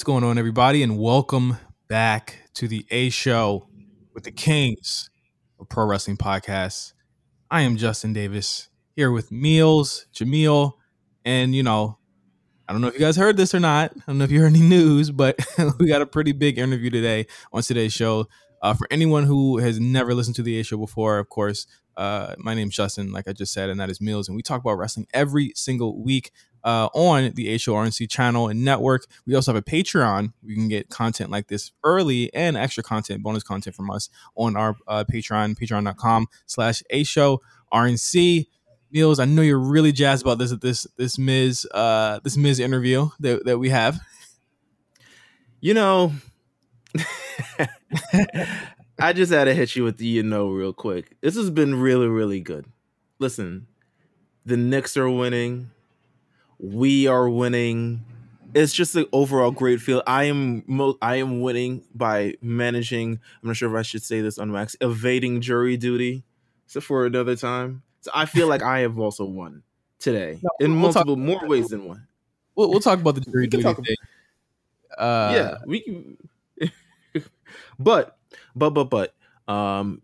What's going on, everybody, and welcome back to the A Show with the Kings of Pro Wrestling Podcasts. I am Justin Davis here with Meelz, Jamil, and I don't know if you guys heard this or not. I don't know if you heard any news, but we got a pretty big interview today on today's show. For anyone who has never listened to the A Show before, of course, my name's Justin, like I just said, and that is Meelz, and we talk about wrestling every single week on the A Show RNC channel and network. We also have a Patreon. You can get content like this early and extra content, bonus content from us on our Patreon, patreon.com/A Show RNC. Meelz, I know you're really jazzed about this Miz interview that we have. I just had to hit you with the real quick. This has been really, really good. Listen, the Knicks are winning. We are winning. It's just an overall great feel. I am winning by managing. I'm not sure if I should say this on wax. Evading jury duty. So for another time. So I feel like I have also won today in multiple more ways than one. We'll talk about the jury duty thing. Yeah, we can. But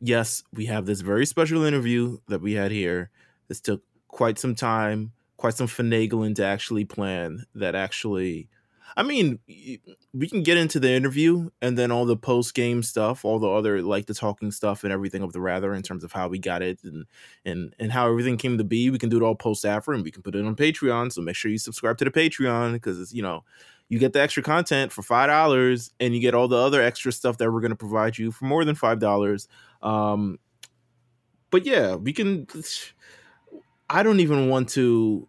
yes, we have this very special interview that we had here. This took quite some time, quite some finagling to actually plan. We can get into the interview and then all the post-game stuff, all the other the talking stuff and everything of the rather in terms of how we got it and how everything came to be. We can do it all post-after and we can put it on Patreon. So make sure you subscribe to the Patreon because it's, you get the extra content for $5 and you get all the other extra stuff that we're going to provide you for more than $5. But yeah, I don't even want to.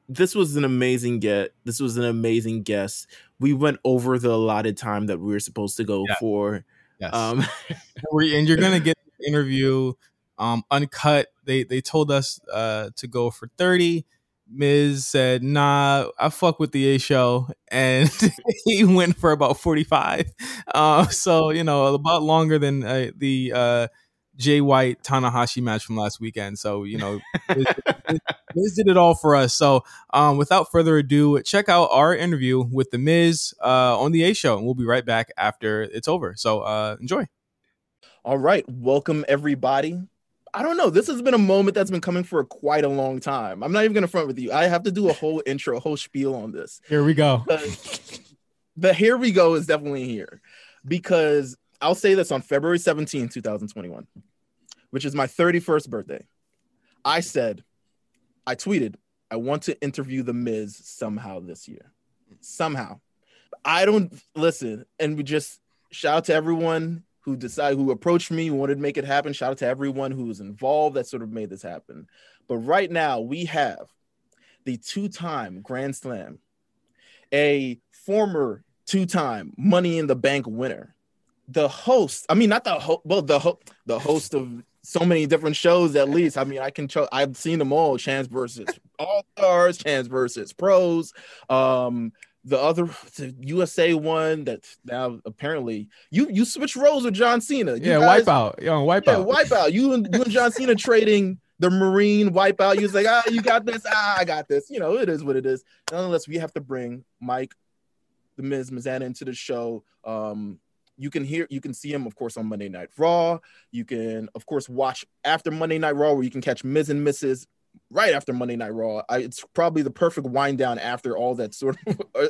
This was an amazing get. This was an amazing guest. We went over the allotted time that we were supposed to go for. Yes. And you're going to get the interview uncut. They told us to go for 30. Miz said, nah, I fuck with the A Show, and he went for about 45. So, a lot longer than the Jay White Tanahashi match from last weekend. So, Miz did it all for us. So, without further ado, check out our interview with the Miz on the A Show, and we'll be right back after it's over. So, enjoy. All right. Welcome, everybody. I don't know. This has been a moment that's been coming for quite a long time. I'm not even going to front with you. I have to do a whole intro, a whole spiel on this. Here we go. The here we go is definitely here because I'll say this on February 17, 2021, which is my 31st birthday. I tweeted, I want to interview the Miz somehow this year. Somehow. I don't listen. And we just shout out to everyone who approached me, who wanted to make it happen. Shout out to everyone who was involved that sort of made this happen. But right now we have the 2-time Grand Slam, a former 2-time Money in the Bank winner, the host. I mean, not the host, well, the host of so many different shows. At least, I mean, I've seen them all: Chance versus All Stars, Chance versus Pros. The USA one that's now apparently you switch roles with John Cena. Wipeout. Wipeout. Yeah, Wipeout. You and John Cena trading the Marine Wipeout. You was like, you got this. I got this. It is what it is. Nonetheless, we have to bring Mike, the Miz Mizanin, into the show. You can see him, of course, on Monday Night Raw. You can, of course, watch after Monday Night Raw, where you can catch Miz and Mrs. right after Monday Night Raw. It's probably the perfect wind down after all that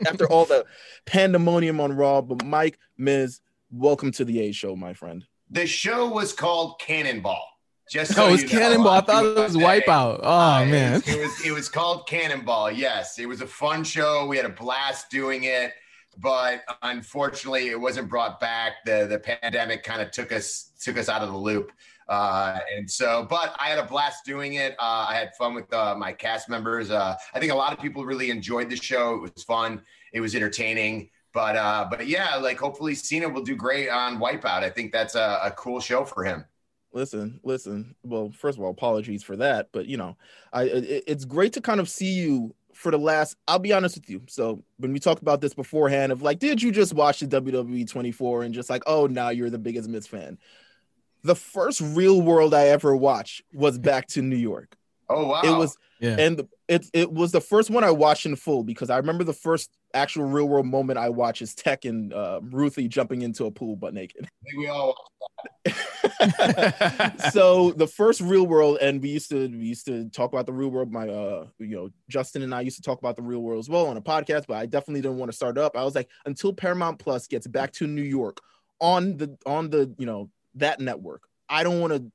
after all the pandemonium on Raw. But Mike, Miz, welcome to the A Show, my friend. The show was called Cannonball. It was Cannonball. I thought it was Wipeout. Oh man, it was called Cannonball. Yes, it was a fun show. We had a blast doing it, but unfortunately, it wasn't brought back. The pandemic kind of took us out of the loop. But I had a blast doing it. I had fun with my cast members. I think a lot of people really enjoyed the show. It was fun. It was entertaining. But yeah, hopefully Cena will do great on Wipeout. I think that's a cool show for him. Listen. Well, first of all, apologies for that. But, it's great to kind of see you for the last, I'll be honest with you. So when we talked about this beforehand of did you just watch the WWE 24 and just oh, now you're the biggest Miz fan? The first real world I ever watched was Back to New York. Oh, wow. It was, and it was the first one I watched in full because I remember the first actual real world moment I watch is Tech and Ruthie jumping into a pool butt naked. I think we all So the first real world, and we used to talk about the real world. My Justin and I used to talk about the real world as well on a podcast, but I definitely didn't want to start up. I was like, until Paramount Plus gets back to New York on the that network, I don't want to.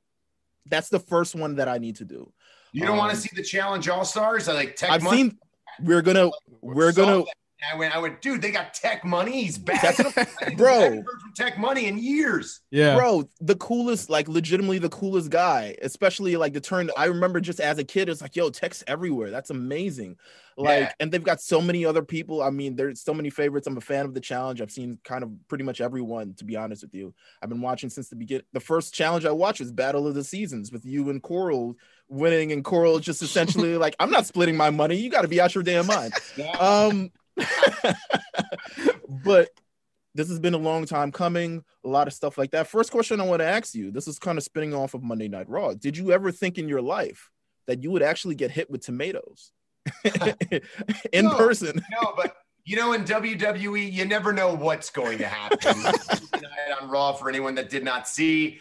That's the first one that I need to do. You don't want to see the Challenge All Stars? Like Tech I've Money? seen. We're gonna. I went, dude, they got Tech Money. He's back. Bro. I haven't heard from Tech Money in years. Yeah. Bro, the coolest, like legitimately the coolest guy, especially like the turn. I remember just as a kid, it's like, yo, Tech's everywhere. That's amazing. Like, Yeah. and they've got so many other people. I mean, there's so many favorites. I'm a fan of the challenge. I've seen kind of pretty much everyone, to be honest with you. I've been watching since the beginning. The first challenge I watched was Battle of the Seasons with you and Coral winning, and Coral just essentially like, I'm not splitting my money. You got to be out your damn mind. But this has been a long time coming, a lot of stuff like that. First question I want to ask you, this is kind of spinning off of Monday Night Raw. Did you ever think in your life that you would actually get hit with tomatoes in person? No, but in WWE, you never know what's going to happen. Tonight on Raw, for anyone that did not see,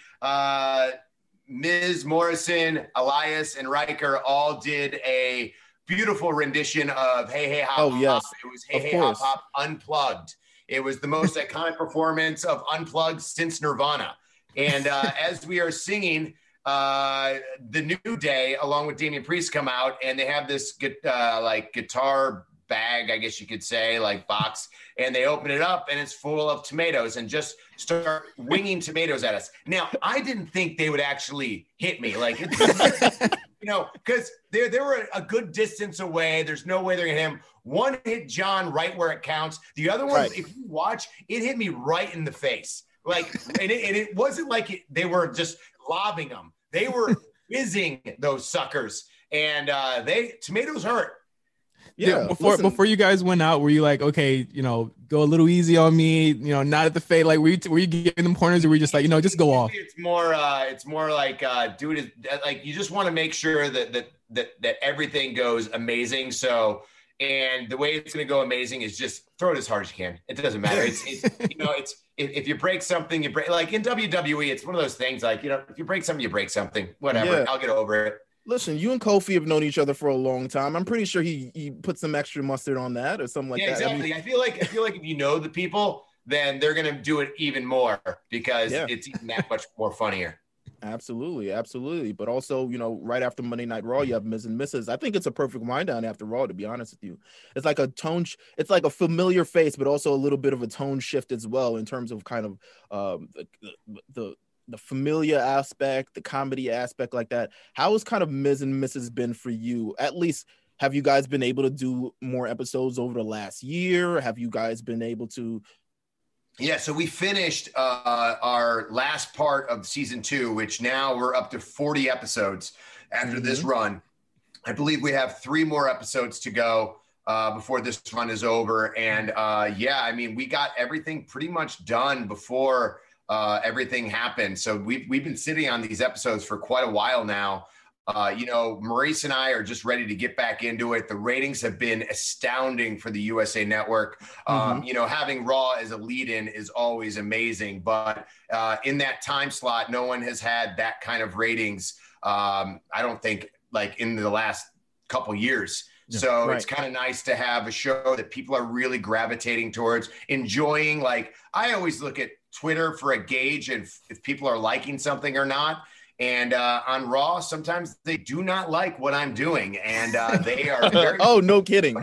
Miz, Morrison, Elias, and Riker all did a beautiful rendition of Hey Hey Hop Hop. Yes, it was Hey Hey Hop Hop Unplugged. It was the most iconic performance of Unplugged since Nirvana. And as we are singing, the New Day, along with Damian Priest, come out, and they have this guitar bag, I guess you could say, like box, and they open it up, and it's full of tomatoes, and just start winging tomatoes at us. Now, I didn't think they would actually hit me, like, because they were a good distance away. There's no way they're gonna hit him. One hit John right where it counts. The other one, if you watch, it hit me right in the face. Like, and it wasn't like they were just lobbing them. They were whizzing those suckers, and tomatoes hurt. Yeah. Before you guys went out, were you like, okay, go a little easy on me, not at the fade? Like, were you giving them pointers, or were you just like, just go off? It's more like, dude, like, you just want to make sure that everything goes amazing. So, and the way it's going to go amazing is just throw it as hard as you can. It doesn't matter. It's if you break something, you break. Like in WWE, it's one of those things. Like, if you break something, you break something. Whatever. Yeah. I'll get over it. Listen, you and Kofi have known each other for a long time. I'm pretty sure he put some extra mustard on that or something like that. Exactly. I feel like if you know the people, then they're gonna do it even more because it's even that much more funnier. Absolutely. But also, right after Monday Night Raw, you have Miz and Mrs. I think it's a perfect wind down after Raw, to be honest with you. It's like it's like a familiar face, but also a little bit of a tone shift as well in terms of kind of the familiar aspect, the comedy aspect like that. How has kind of Miz and Mrs. been for you? At least, have you guys been able to do more episodes over the last year? Have you guys been able to? Yeah, so we finished our last part of season 2, which now we're up to 40 episodes after this run. I believe we have 3 more episodes to go before this run is over. And we got everything pretty much done before everything happened. So we've been sitting on these episodes for quite a while now. Maurice and I are just ready to get back into it. The ratings have been astounding for the USA Network. Having Raw as a lead-in is always amazing, but in that time slot, no one has had that kind of ratings. I don't think like in the last couple years. So it's kind of nice to have a show that people are really gravitating towards, enjoying. Like, I always look at Twitter for a gauge if people are liking something or not. And on Raw, sometimes they do not like what I'm doing, and they are very oh, no kidding.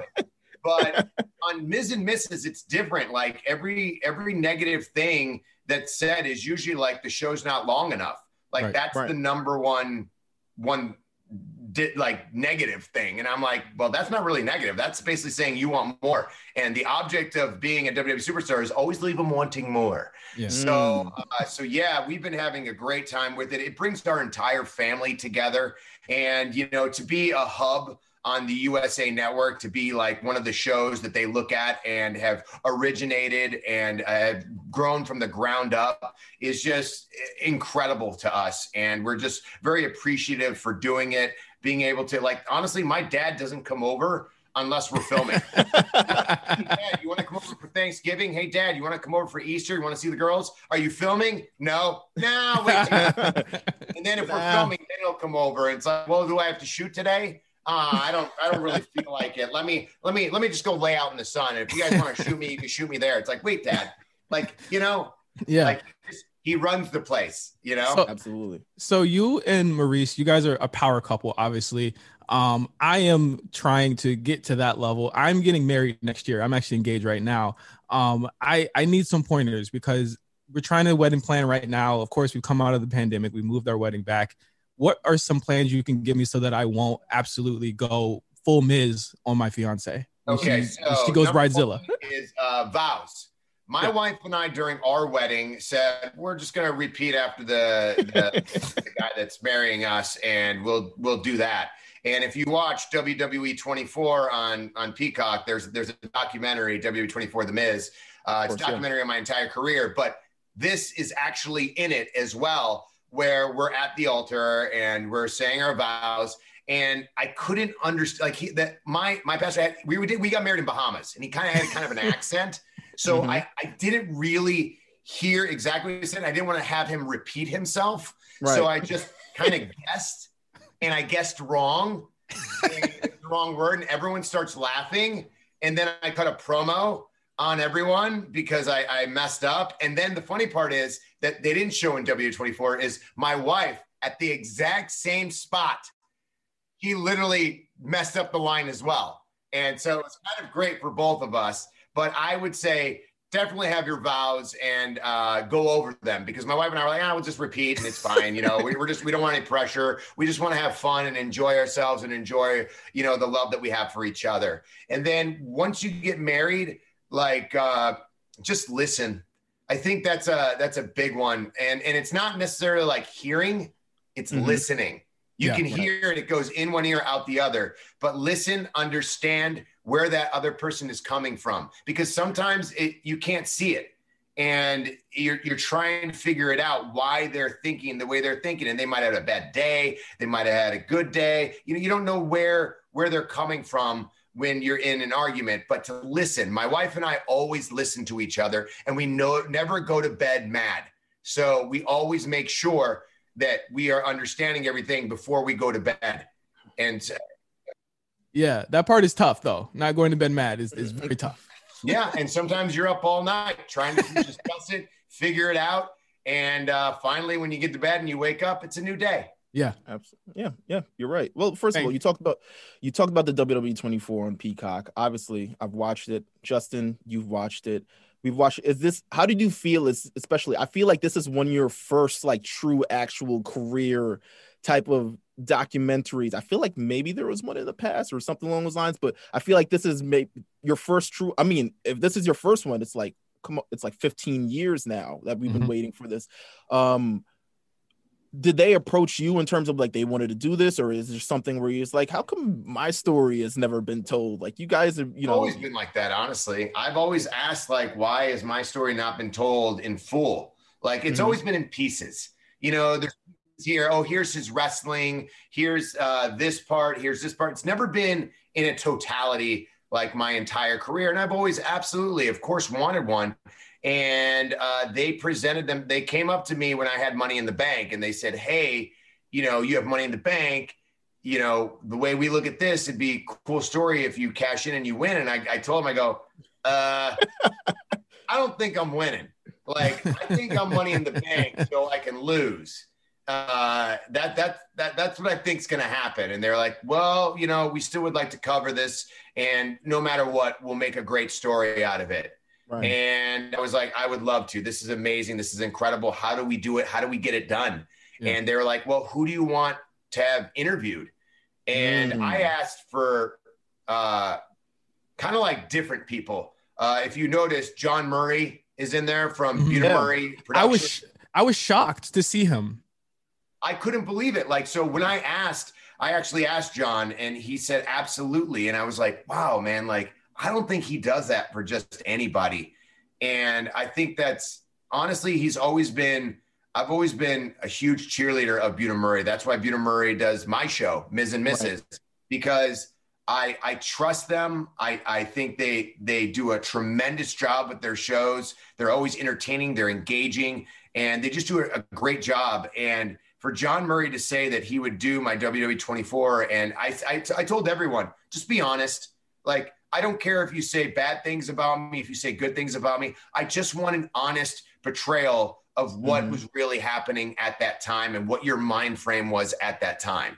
But on Miz and Mrs, it's different. Like every negative thing that's said is usually like the show's not long enough. Like that's the number one negative thing. And I'm like, well, that's not really negative. That's basically saying you want more. And the object of being a WWE superstar is always leave them wanting more. Yeah. So we've been having a great time with it. It brings our entire family together. And, to be a hub on the USA Network, to be like one of the shows that they look at and have originated and have grown from the ground up is just incredible to us. And we're just very appreciative for doing it. Being able to, like, honestly, my dad doesn't come over unless we're filming. Hey, Dad, you want to come over for Thanksgiving? Hey, Dad, you want to come over for Easter? You want to see the girls? Are you filming? No, wait. And then if we're filming, then he'll come over. And it's like, well, do I have to shoot today? I don't really feel like it. Let me just go lay out in the sun. And if you guys want to shoot me, you can shoot me there. It's like, wait, Dad, like, yeah, like he runs the place, So, absolutely. So you and Maurice, you guys are a power couple, obviously. I am trying to get to that level. I'm getting married next year. I'm actually engaged right now. I need some pointers because we're trying to wedding plan right now. Of course, we've come out of the pandemic. We moved our wedding back. What are some plans you can give me so that I won't absolutely go full Miz on my fiance? Okay, she goes Bridezilla. Is vows. My wife and I, during our wedding, said we're just going to repeat after the guy that's marrying us, and we'll do that. And if you watch WWE 24 on Peacock, there's a documentary, WWE 24 The Miz. It's a documentary on my entire career, but this is actually in it as well, where we're at the altar and we're saying our vows. And I couldn't understand, like my pastor we got married in Bahamas, and he kind of an accent. So I didn't really hear exactly what he said. I didn't want to have him repeat himself. Right. So I just kind of guessed, and I guessed wrong. And it's the wrong word, and everyone starts laughing. And then I cut a promo on everyone because I messed up. And then the funny part is that they didn't show in W24 is my wife at the exact same spot. He literally messed up the line as well. And so it's kind of great for both of us. But I would say definitely have your vows and go over them, because my wife and I were like, we'll just repeat and it's fine. We don't want any pressure. We just want to have fun and enjoy ourselves and enjoy, the love that we have for each other. And then once you get married, just listen. I think that's a big one. And it's not necessarily like hearing, it's listening. You can hear it. It goes in one ear, out the other. But listen, understand where that other person is coming from. Because sometimes you can't see it. And you're trying to figure it out, why they're thinking the way they're thinking. And they might have had a bad day. They might have had a good day. You don't know where they're coming from when you're in an argument. But to listen. My wife and I always listen to each other. And we never go to bed mad. So we always make sure that we are understanding everything before we go to bed. And yeah, that part is tough though. Not going to bed mad is very tough. Yeah. And sometimes you're up all night trying to discuss it, figure it out. And finally, when you get to bed and you wake up, it's a new day. Yeah, absolutely. Yeah, you're right. Well, first of all, you talked about the WWE 24 on Peacock. Obviously, I've watched it. Justin, you've watched it. We've watched. How did you feel? Especially, I feel like this is one of your first true actual career type of documentaries. I feel like maybe there was one in the past or something along those lines, but I feel like this is maybe your first true. I mean, if this is your first one, it's like, come on, it's like 15 years now that we've been waiting for this. Did they approach you in terms of they wanted to do this, or is there something where you're just like, how come my story has never been told? You guys have, always been like that. Honestly, I've always asked why has my story not been told in full? It's always been in pieces. There's here. Oh, here's his wrestling. Here's this part. Here's this part. It's never been in a totality my entire career. And I've always absolutely, of course, wanted one. And they presented them. They came up to me when I had Money in the Bank, and they said, hey, you have Money in the Bank. The way we look at this, it'd be a cool story if you cash in and you win. And I told them, I go, I don't think I'm winning. I think I'm Money in the Bank so I can lose. That's what I think is going to happen. And they're like, well, we still would like to cover this. And no matter what, we'll make a great story out of it. Right. And I was like, I would love to. This is amazing. This is incredible. How do we do it? How do we get it done? Yeah. And they were like, well, who do you want to have interviewed? And I asked for kind of different people. If you notice, John Murray is in there from Eva Marie Production. I was shocked to see him. I couldn't believe it. So when I actually asked John, and he said, absolutely. And I was like, wow, man, I don't think he does that for just anybody. And I think that's honestly, I've always been a huge cheerleader of Eva Marie. That's why Eva Marie does my show, Miz and Mrs. Right. Because I trust them. I think they do a tremendous job with their shows. They're always entertaining. They're engaging, and they just do a great job. And for John Murray to say that he would do my WWE 24, and I told everyone, just be honest. Like, I don't care if you say bad things about me, if you say good things about me. I just want an honest portrayal of what was really happening at that time and what your mind frame was at that time.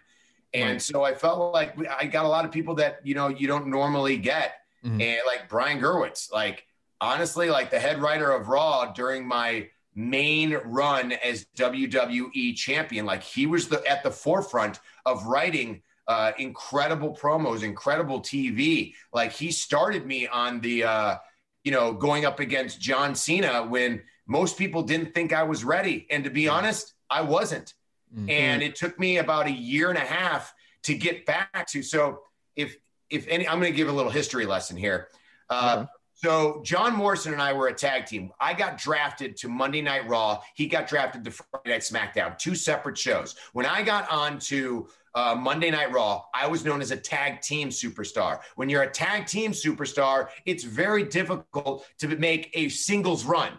And so I felt like I got a lot of people that, you don't normally get. And like Brian Gerwitz, like, honestly, like the head writer of Raw during my main run as WWE champion, like he was at the forefront of writing incredible promos, incredible TV. Like he started me on the, going up against John Cena when most people didn't think I was ready. And to be honest, I wasn't. And it took me about a year and a half to get back to. So if any, I'm going to give a little history lesson here. So John Morrison and I were a tag team. I got drafted to Monday Night Raw. He got drafted to Friday Night SmackDown, 2 separate shows. When I got on to Monday Night Raw, I was known as a tag team superstar. When you're a tag team superstar, it's very difficult to make a singles run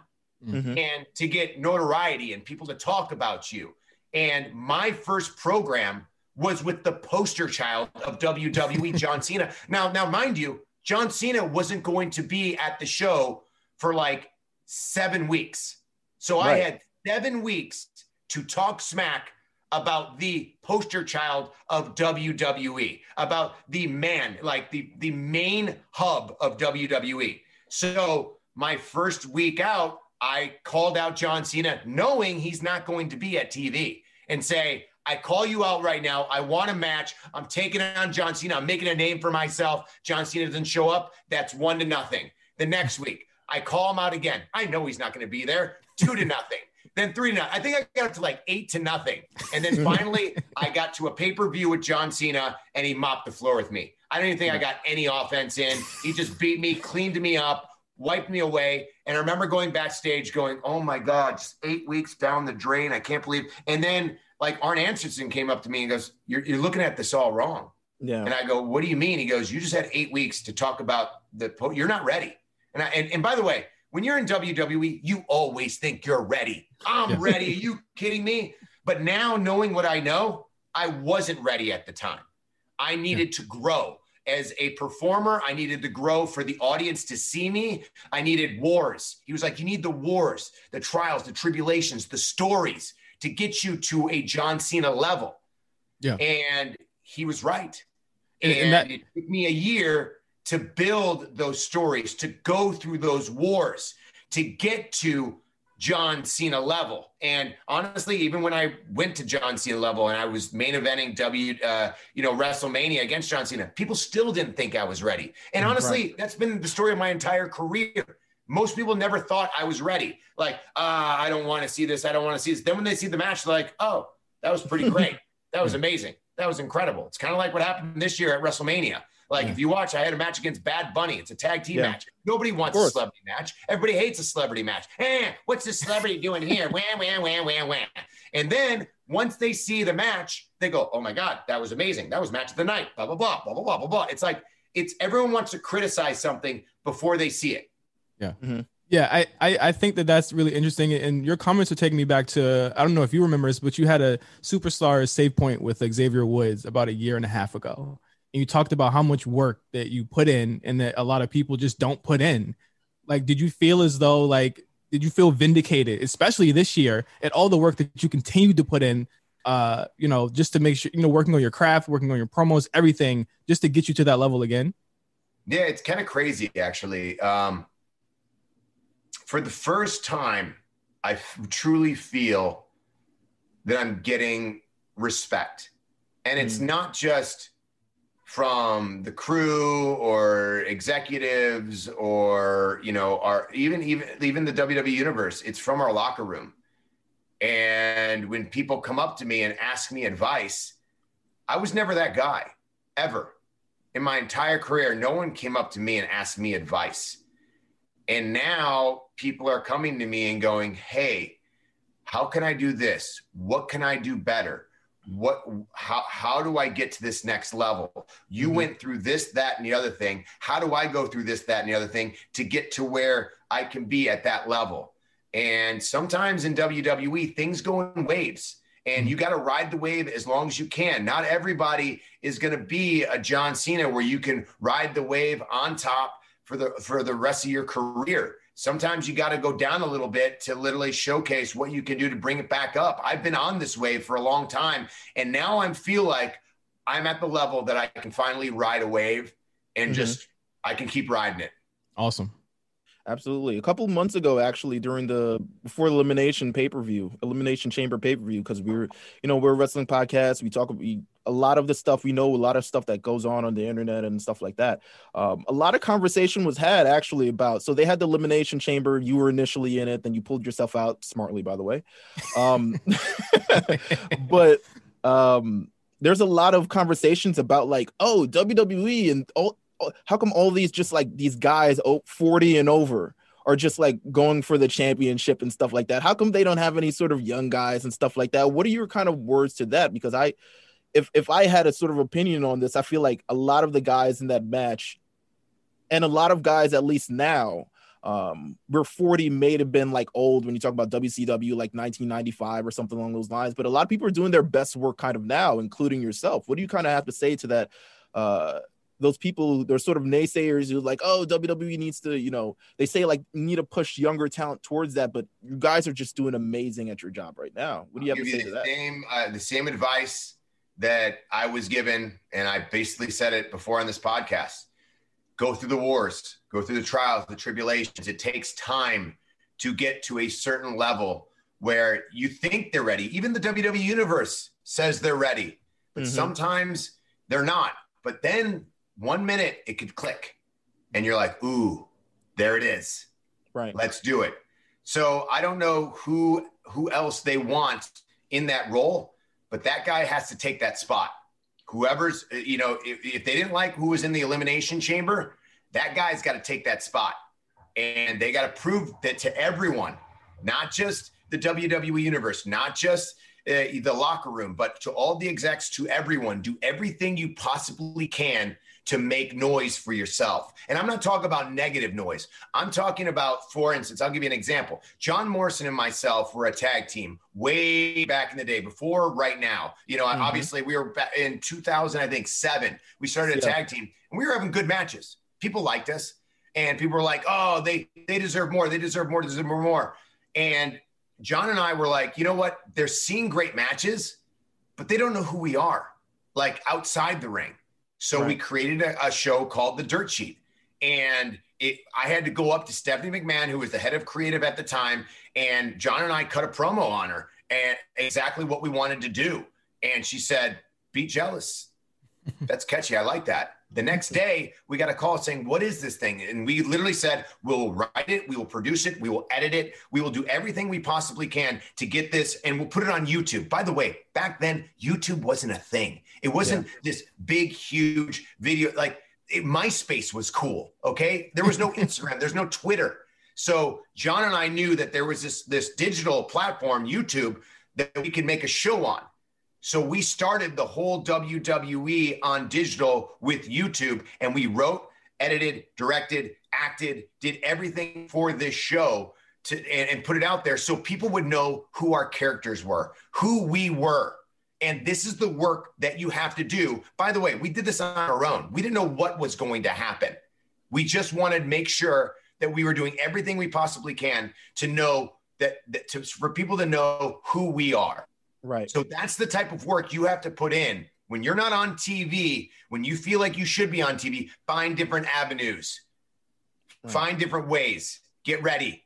and to get notoriety and people to talk about you. And my first program was with the poster child of WWE, John Cena. Now, mind you, John Cena wasn't going to be at the show for like 7 weeks. So I had 7 weeks to talk smack about the poster child of WWE, about the man, like the main hub of WWE. So my first week out, I called out John Cena knowing he's not going to be at TV and say, I call you out right now. I want a match. I'm taking on John Cena. I'm making a name for myself. John Cena doesn't show up. That's 1-0. The next week, I call him out again. I know he's not going to be there. 2-0. Then 3-0. I think I got up to like 8-0. And then finally, I got to a pay-per-view with John Cena, and he mopped the floor with me. I don't even think I got any offense in. He just beat me, cleaned me up, wiped me away. And I remember going backstage going, oh my God, just 8 weeks down the drain. I can't believe. And then like Arn Anderson came up to me and goes, you're looking at this all wrong. Yeah. And I go, what do you mean? He goes, you just had 8 weeks to talk about you're not ready. And by the way, when you're in WWE, you always think you're ready. I'm ready. Are you kidding me? But now knowing what I know, I wasn't ready at the time. I needed to grow. As a performer, I needed to grow for the audience to see me. I needed wars. He was like, you need the wars, the trials, the tribulations, the stories to get you to a John Cena level. Yeah. And he was right. And it took me a year to build those stories, to go through those wars, to get to John Cena level. And honestly, even when I went to John Cena level and I was main eventing WrestleMania against John Cena, people still didn't think I was ready. And honestly, that's been the story of my entire career. Most people never thought I was ready. Like, I don't want to see this. I don't want to see this. Then when they see the match, they're like, oh, that was pretty great. That was amazing. That was incredible. It's kind of like what happened this year at WrestleMania. Like, if you watch, I had a match against Bad Bunny. It's a tag team match. Nobody wants a celebrity match. Everybody hates a celebrity match. What's this celebrity doing here? Wham, wham, wham, wham, wham. And then once they see the match, they go, oh my God, that was amazing. That was match of the night. Blah, blah, blah, blah, blah, blah, blah, blah. It's like, everyone wants to criticize something before they see it. Yeah. Yeah, I think that's really interesting. And your comments are taking me back to, I don't know if you remember this, but you had a Superstar save point with Xavier Woods about a year and a half ago. And you talked about how much work that you put in and that a lot of people just don't put in. Like, did you feel as though, did you feel vindicated, especially this year, at all the work that you continued to put in, just to make sure, working on your craft, working on your promos, everything, just to get you to that level again? Yeah, it's kind of crazy, actually. For the first time, I truly feel that I'm getting respect. And it's not just from the crew or executives or, our even the WWE universe. It's from our locker room. And when people come up to me and ask me advice, I was never that guy, ever. In my entire career, no one came up to me and asked me advice. And now people are coming to me and going, hey, how can I do this? What can I do better? how do I get to this next level? You went through this, that, and the other thing. How do I go through this, that, and the other thing to get to where I can be at that level? And sometimes in WWE, things go in waves, and you got to ride the wave as long as you can. Not everybody is going to be a John Cena where you can ride the wave on top for the rest of your career. Sometimes you got to go down a little bit to literally showcase what you can do to bring it back up. I've been on this wave for a long time, and now I feel like I'm at the level that I can finally ride a wave and just I can keep riding it. Awesome. Absolutely. A couple months ago, actually, before the Elimination Chamber pay-per-view, because we're a wrestling podcast. We talk a lot of the stuff, we know a lot of stuff that goes on the internet and stuff like that. A lot of conversation was had actually about, so they had the Elimination Chamber. You were initially in it, then you pulled yourself out smartly, by the way. But there's a lot of conversations about like, oh, WWE and how come all these just like these guys 40 and over are just like going for the championship and stuff like that? How come they don't have any sort of young guys and stuff like that? What are your kind of words to that? Because if I had a sort of opinion on this, I feel like a lot of the guys in that match and a lot of guys, at least now, where 40 may have been like old when you talk about WCW, like 1995 or something along those lines. But a lot of people are doing their best work kind of now, including yourself. What do you kind of have to say to that? Those people, they're sort of naysayers who like, oh, WWE needs to, they say like need to push younger talent towards that, but you guys are just doing amazing at your job right now. What do you have to say to that? The same advice that I was given, and I basically said it before on this podcast. Go through the wars, go through the trials, the tribulations. It takes time to get to a certain level where you think they're ready. Even the WWE Universe says they're ready, but sometimes they're not. But then 1 minute it could click and you're like, ooh, there it is. Right. Let's do it. So I don't know who else they want in that role, but that guy has to take that spot. Whoever's, if they didn't like who was in the Elimination Chamber, that guy's got to take that spot. And they got to prove that to everyone, not just the WWE Universe, not just the locker room, but to all the execs, to everyone. Do everything you possibly can to make noise for yourself. And I'm not talking about negative noise. I'm talking about, for instance, I'll give you an example. John Morrison and myself were a tag team way back in the day, before right now. Obviously we were back in 2007. We started a tag team and we were having good matches. People liked us and people were like, oh, they deserve more. They deserve more. They deserve more. And John and I were like, you know what? They're seeing great matches, but they don't know who we are, like outside the ring. So we created a show called The Dirt Sheet. And I had to go up to Stephanie McMahon, who was the head of creative at the time. And John and I cut a promo on her and exactly what we wanted to do. And she said, be jealous. That's catchy. I like that. The next day, we got a call saying, what is this thing? And we literally said, we'll write it, we will produce it, we will edit it, we will do everything we possibly can to get this, and we'll put it on YouTube. By the way, back then, YouTube wasn't a thing. It wasn't this big, huge video. Like, MySpace was cool, okay? There was no Instagram. There's no Twitter. So John and I knew that there was this digital platform, YouTube, that we could make a show on. So we started the whole WWE on digital with YouTube, and we wrote, edited, directed, acted, did everything for this show and put it out there so people would know who our characters were, who we were. And this is the work that you have to do. By the way, we did this on our own. We didn't know what was going to happen. We just wanted to make sure that we were doing everything we possibly can to know for people to know who we are. Right. So that's the type of work you have to put in when you're not on TV, when you feel like you should be on TV. Find different avenues, find different ways, get ready.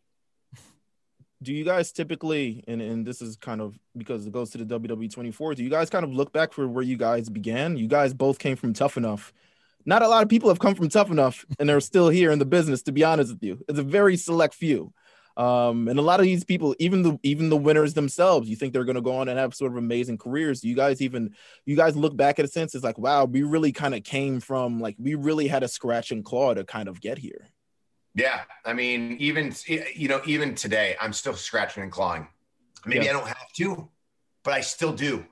Do you guys typically, and this is kind of because it goes to the WWE 24, do you guys kind of look back for where you guys began? You guys both came from Tough Enough. Not a lot of people have come from Tough Enough and they're still here in the business, to be honest with you. It's a very select few. And a lot of these people, even the winners themselves, you think they're going to go on and have sort of amazing careers. You guys look back at a sense, it's like, wow, we really kind of came from, like, we really had a scratch and claw to kind of get here. Yeah. I mean, even today, I'm still scratching and clawing. Maybe I don't have to, but I still do.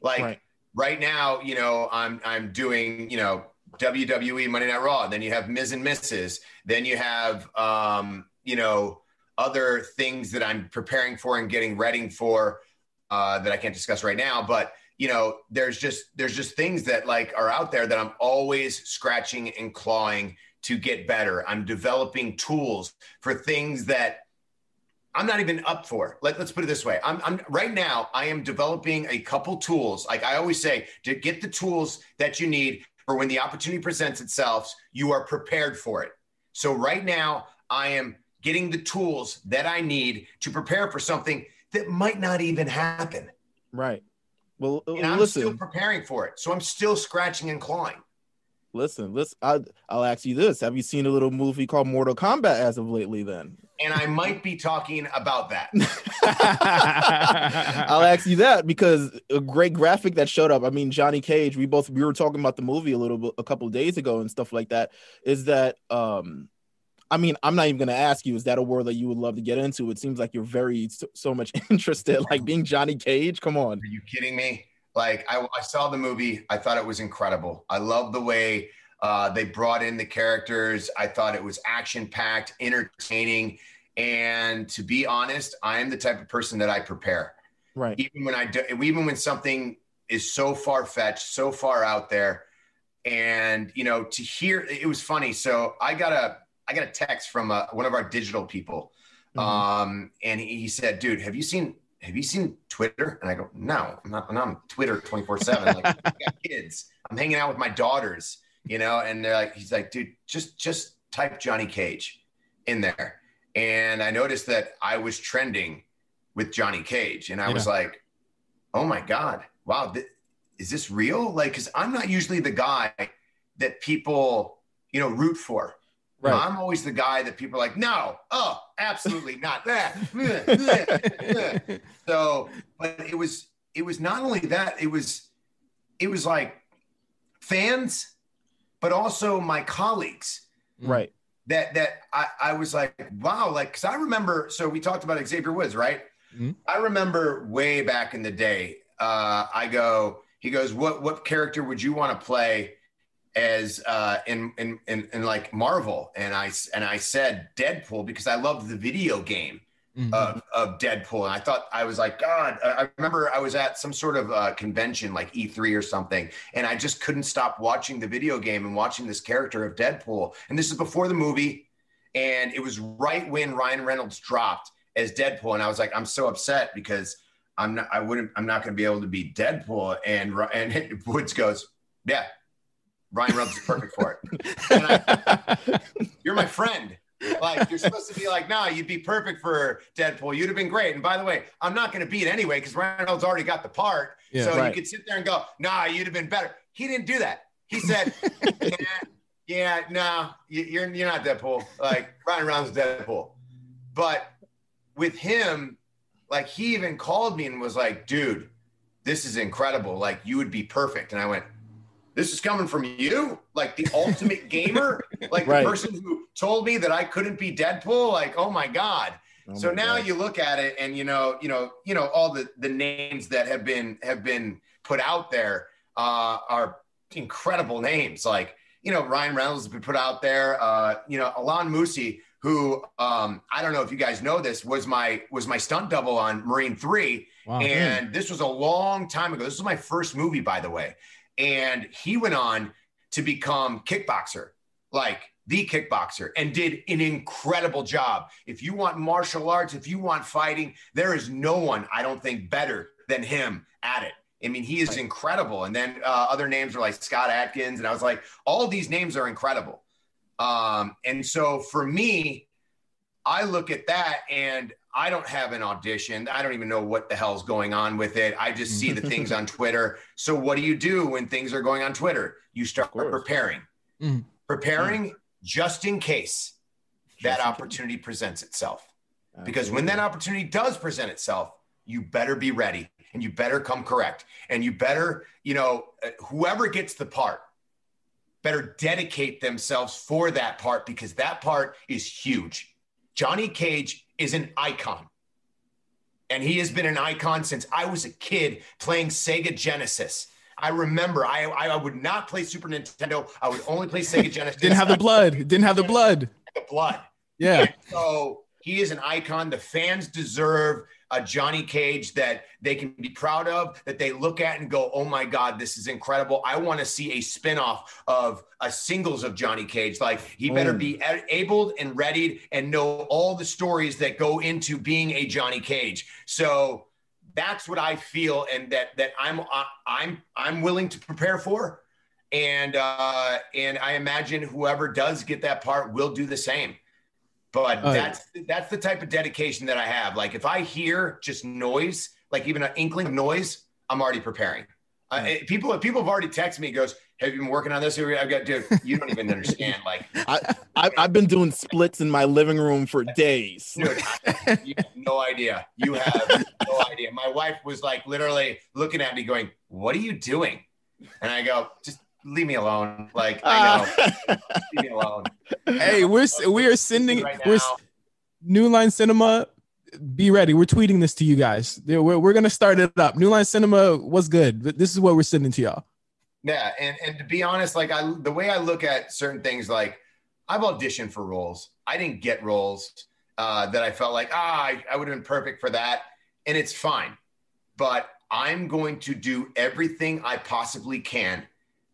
Like right now, you know, I'm doing, you know, WWE Monday Night Raw. Then you have Miz and Mrs. Then you have, you know, other things that I'm preparing for and getting ready for that I can't discuss right now. But, you know, there's just things that like are out there that I'm always scratching and clawing to get better. I'm developing tools for things that I'm not even up for. Let's put it this way. I'm right now, I am developing a couple tools. Like I always say, to get the tools that you need for when the opportunity presents itself, you are prepared for it. So right now I am getting the tools that I need to prepare for something that might not even happen. Right. Well, and I'm still preparing for it. So I'm still scratching and clawing. Listen, I'll ask you this. Have you seen a little movie called Mortal Kombat as of lately then? And I might be talking about that. I'll ask you that because a great graphic that showed up. I mean, Johnny Cage, we were talking about the movie a couple of days ago and stuff like that. Is that, I mean, I'm not even going to ask you, is that a world that you would love to get into? It seems like you're so much interested, like being Johnny Cage. Come on. Are you kidding me? Like I saw the movie. I thought it was incredible. I love the way they brought in the characters. I thought it was action-packed, entertaining. And to be honest, I am the type of person that I prepare. Right. Even when something is so far-fetched, so far out there. And, you know, to hear, it was funny. So I got a text from one of our digital people. And he said, dude, have you seen Twitter? And I go, no, I'm not on Twitter 24/7. Like, I got kids. I'm hanging out with my daughters, you know, and he's like, dude, just type Johnny Cage in there. And I noticed that I was trending with Johnny Cage. And I was like, oh my God, wow. Is this real? Like, cause I'm not usually the guy that people, you know, root for. Right. I'm always the guy that people are like, no, oh, absolutely not that. So, but it was not only that, it was like fans, but also my colleagues. Right. That I was like, wow, like, cause I remember, so we talked about Xavier Woods, right? Mm-hmm. I remember way back in the day, he goes, what character would you want to play as in like Marvel? And I said Deadpool because I loved the video game of Deadpool. And I was like, God, I remember I was at some sort of convention like E3 or something. And I just couldn't stop watching the video game and watching this character of Deadpool. And this is before the movie. And it was right when Ryan Reynolds dropped as Deadpool. And I was like, I'm so upset because I'm not going to be able to be Deadpool. And Woods goes, yeah, Ryan Reynolds is perfect for it. And you're my friend. Like, you're supposed to be like, nah, you'd be perfect for Deadpool. You'd have been great. And by the way, I'm not going to be it anyway because Ryan Reynolds already got the part. Yeah, so you could sit there and go, nah, you'd have been better. He didn't do that. He said, you're not Deadpool. Like, Ryan Reynolds is Deadpool. But with him, like, he even called me and was like, dude, this is incredible. Like, you would be perfect. And I went, this is coming from you? Like the ultimate gamer? Like the person who told me that I couldn't be Deadpool? Like, oh my God. So now you look at it and you know, all the names that have been put out there are incredible names. Like, you know, Ryan Reynolds has been put out there. Alon Musi, who I don't know if you guys know this, was my stunt double on Marine 3. Wow, and this was a long time ago. This was my first movie, by the way. And he went on to become kickboxer, like the kickboxer, and did an incredible job. If you want martial arts, if you want fighting, there is no one, I don't think, better than him at it. I mean, he is incredible. And then other names are like Scott Adkins. And I was like, all these names are incredible. And so for me, I look at that and I don't have an audition. I don't even know what the hell's going on with it. I just see the things on Twitter. So what do you do when things are going on Twitter? You start preparing. Preparing just in case that opportunity presents itself. Because when that opportunity does present itself, you better be ready and you better come correct. And you better, whoever gets the part better dedicate themselves for that part because that part is huge. Johnny Cage is an icon. And he has been an icon since I was a kid playing Sega Genesis. I remember I would not play Super Nintendo. I would only play Sega Genesis. Didn't have the blood. The blood. Yeah. And so he is an icon. The fans deserve a Johnny Cage that they can be proud of, that they look at and go, oh my God, this is incredible. I want to see a spinoff of a singles of Johnny Cage. Like, he better be able and readied and know all the stories that go into being a Johnny Cage. So that's what I feel, and that I'm willing to prepare for. And I imagine whoever does get that part will do the same. But that's the type of dedication that I have. Like, if I hear just noise, like even an inkling of noise, I'm already preparing. People have already texted me, goes, have you been working on this? I've got, dude, you don't even understand. Like, I've been doing splits in my living room for days. Dude, you have no idea. You have no idea. My wife was like literally looking at me going, what are you doing? And I go, just leave me alone. Like, I know. Leave me alone. Hey, we are sending New Line Cinema. Be ready. We're tweeting this to you guys. We're gonna start it up. New Line Cinema was good. This is what we're sending to y'all. Yeah, and to be honest, like the way I look at certain things, like I've auditioned for roles. I didn't get roles that I felt like I would have been perfect for that, and it's fine. But I'm going to do everything I possibly can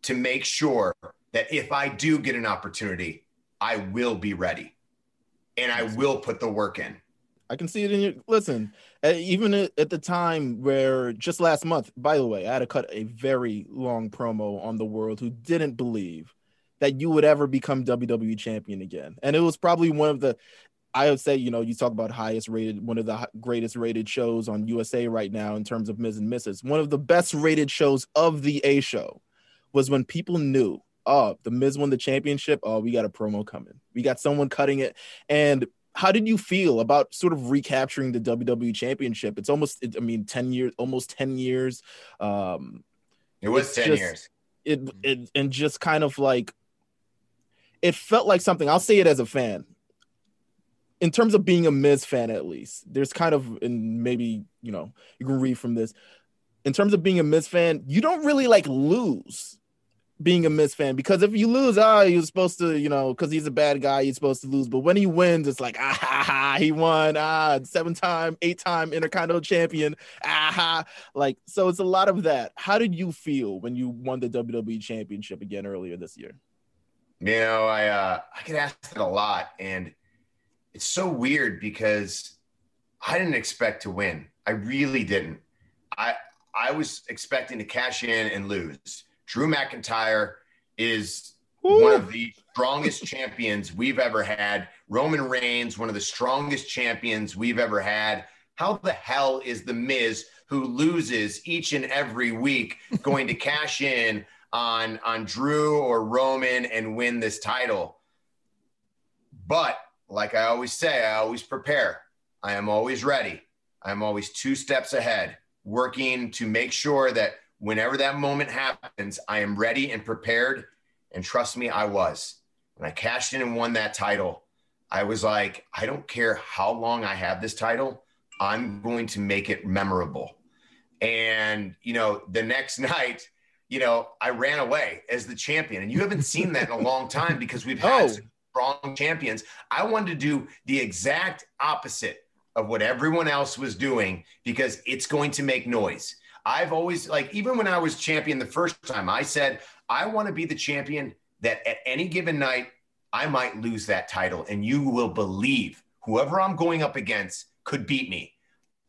to make sure that if I do get an opportunity, I will be ready and I will put the work in. I can see it in your, listen, even at the time where just last month, by the way, I had to cut a very long promo on the world who didn't believe that you would ever become WWE champion again. And it was probably one of the, I would say, you know, you talk about highest rated, one of the greatest rated shows on USA right now in terms of Miz and Mrs. One of the best rated shows of the A show was when people knew, oh, the Miz won the championship. Oh, we got a promo coming. We got someone cutting it. And how did you feel about sort of recapturing the WWE championship? It's almost, 10 years, almost 10 years. It was 10 years. And just kind of like, it felt like something, I'll say it as a fan. In terms of being a Miz fan, at least, there's kind of, and maybe, you know, you can read from this. In terms of being a Miz fan, you don't really like lose being a Miz fan, because if you lose, you're supposed to, you know, because he's a bad guy, you're supposed to lose. But when he wins, it's like, he won, 7-time, 8-time Intercontinental champion, like, so it's a lot of that. How did you feel when you won the WWE championship again earlier this year? You know, I get asked that a lot, and it's so weird because I didn't expect to win. I really didn't. I was expecting to cash in and lose. Drew McIntyre is one of the strongest champions we've ever had. Roman Reigns, one of the strongest champions we've ever had. How the hell is the Miz, who loses each and every week, going to cash in on Drew or Roman and win this title? But like I always say, I always prepare. I am always ready. I'm always 2 steps ahead, working to make sure that whenever that moment happens, I am ready and prepared. And trust me, I was. When I cashed in and won that title, I was like, I don't care how long I have this title, I'm going to make it memorable. And, you know, the next night, you know, I ran away as the champion. And you haven't seen that in a long time because we've had strong champions. I wanted to do the exact opposite of what everyone else was doing because it's going to make noise. I've always, like, even when I was champion the first time, I said, I want to be the champion that at any given night, I might lose that title. And you will believe whoever I'm going up against could beat me.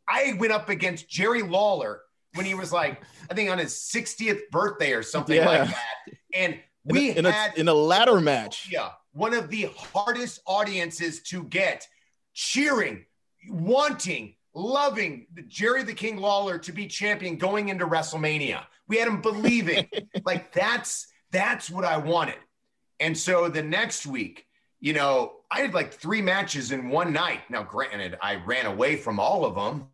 I went up against Jerry Lawler when he was like, I think on his 60th birthday or something like that. And we had in a ladder match. Yeah. One of the hardest audiences to get, cheering, wanting, loving Jerry the King Lawler to be champion going into WrestleMania. We had him believing. Like, that's what I wanted. And so the next week, you know, I had like 3 matches in one night. Now, granted, I ran away from all of them,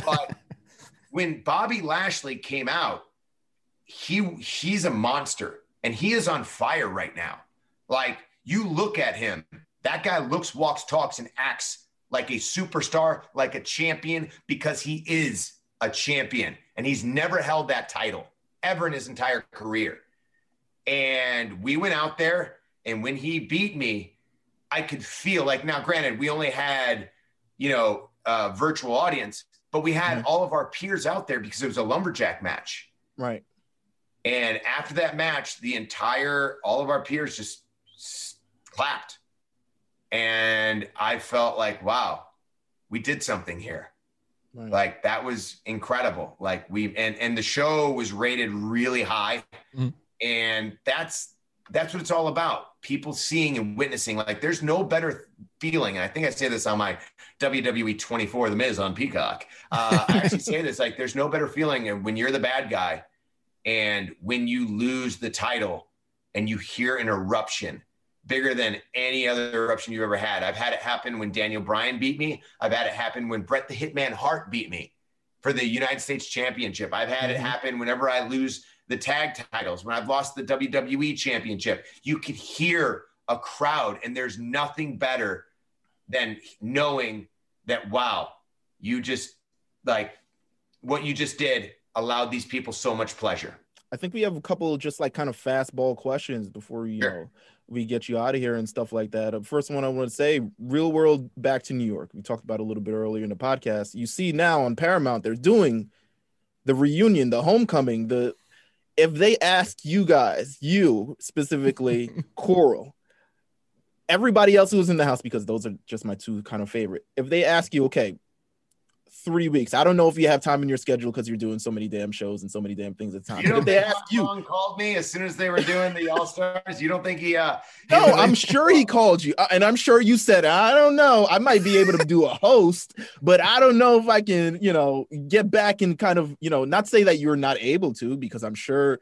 but when Bobby Lashley came out, he's a monster and he is on fire right now. Like, you look at him, that guy looks, walks, talks, and acts like a superstar, like a champion, because he is a champion and he's never held that title ever in his entire career. And we went out there, and when he beat me, I could feel like, now granted, we only had, virtual audience, but we had all of our peers out there because it was a lumberjack match. Right. And after that match, all of our peers just clapped. And I felt like, wow, we did something here. Right. Like, that was incredible. Like, and the show was rated really high. Mm-hmm. And that's what it's all about. People seeing and witnessing. Like, there's no better feeling. And I think I say this on my WWE 24, The Miz on Peacock. I actually say this, like, there's no better feeling when you're the bad guy and when you lose the title and you hear an eruption bigger than any other eruption you've ever had. I've had it happen when Daniel Bryan beat me. I've had it happen when Bret the Hitman Hart beat me for the United States Championship. I've had it happen whenever I lose the tag titles, when I've lost the WWE Championship. You could hear a crowd, and there's nothing better than knowing that, wow, you just, like, what you just did allowed these people so much pleasure. I think we have a couple of just like kind of fastball questions before we get you out of here and stuff like that. First one I want to say, real world back to New York. We talked about it a little bit earlier in the podcast. You see now on Paramount, they're doing the reunion, the homecoming, if they ask you guys, you specifically, Coral, everybody else who was in the house, because those are just my two kind of favorite. If they ask you, okay, 3 weeks, I don't know if you have time in your schedule because you're doing so many damn shows and so many damn things at a time. If they ask you, called me as soon as they were doing the All-Stars. You don't think he? No, I'm sure he called you, and I'm sure you said, I don't know, I might be able to do a host, but I don't know if I can, get back and kind of, not say that you're not able to, because I'm sure,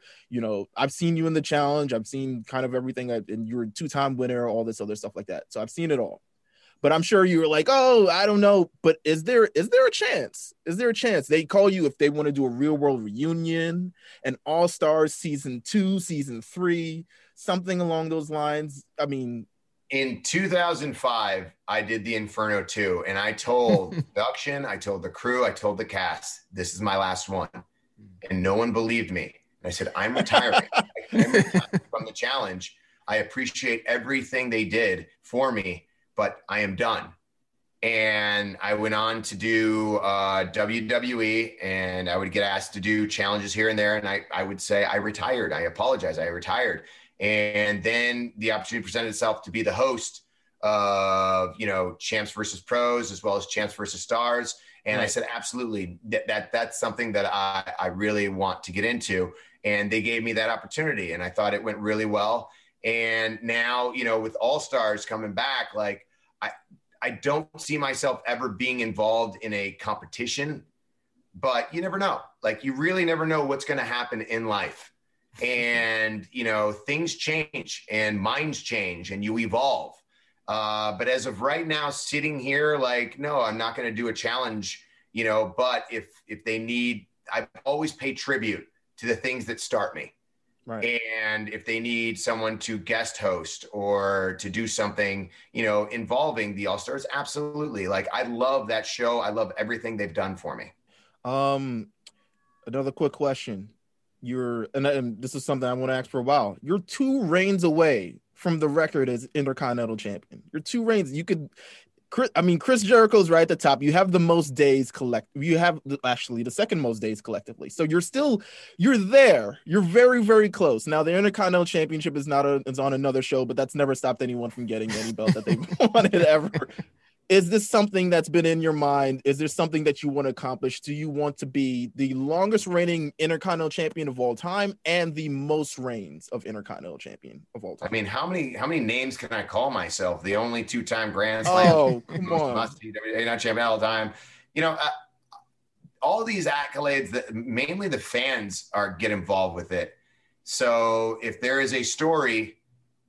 I've seen you in the challenge, I've seen kind of everything, and you're a 2-time winner, all this other stuff like that. So I've seen it all. But I'm sure you were like, oh, I don't know. But is there a chance? Is there a chance they call you if they want to do a real world reunion, an All-Stars season 2, season 3, something along those lines? I mean, in 2005, I did the Inferno 2, and I told production, I told the crew, I told the cast, this is my last one. And no one believed me. And I said, I'm retiring. I'm retiring from the challenge. I appreciate everything they did for me, but I am done. And I went on to do WWE, and I would get asked to do challenges here and there. And I would say, I retired. I apologize. I retired. And then the opportunity presented itself to be the host of, Champs versus Pros, as well as Champs versus Stars. And I said, absolutely. That's something that I really want to get into. And they gave me that opportunity, and I thought it went really well. And now, with All-Stars coming back, like, I don't see myself ever being involved in a competition, but you never know. Like, you really never know what's going to happen in life. And, things change and minds change and you evolve. But as of right now, sitting here, like, no, I'm not going to do a challenge, but if they need, I always pay tribute to the things that start me. Right. And if they need someone to guest host or to do something, involving the All-Stars, absolutely. Like, I love that show. I love everything they've done for me. Another quick question. And this is something I want to ask for a while. You're 2 reigns away from the record as Intercontinental Champion. You're 2 reigns. Chris Jericho's right at the top. You have the most days You have actually the second most days collectively. So you're there. You're very, very close. Now the Intercontinental Championship is on another show, but that's never stopped anyone from getting any belt that they wanted ever. Is this something that's been in your mind? Is there something that you want to accomplish? Do you want to be the longest reigning Intercontinental Champion of all time and the most reigns of Intercontinental Champion of all time? I mean, how many names can I call myself? The only 2-time Grand Slam. Oh, come on. Must be WWE Champion all the time. All these accolades that mainly the fans get involved with it. So if there is a story,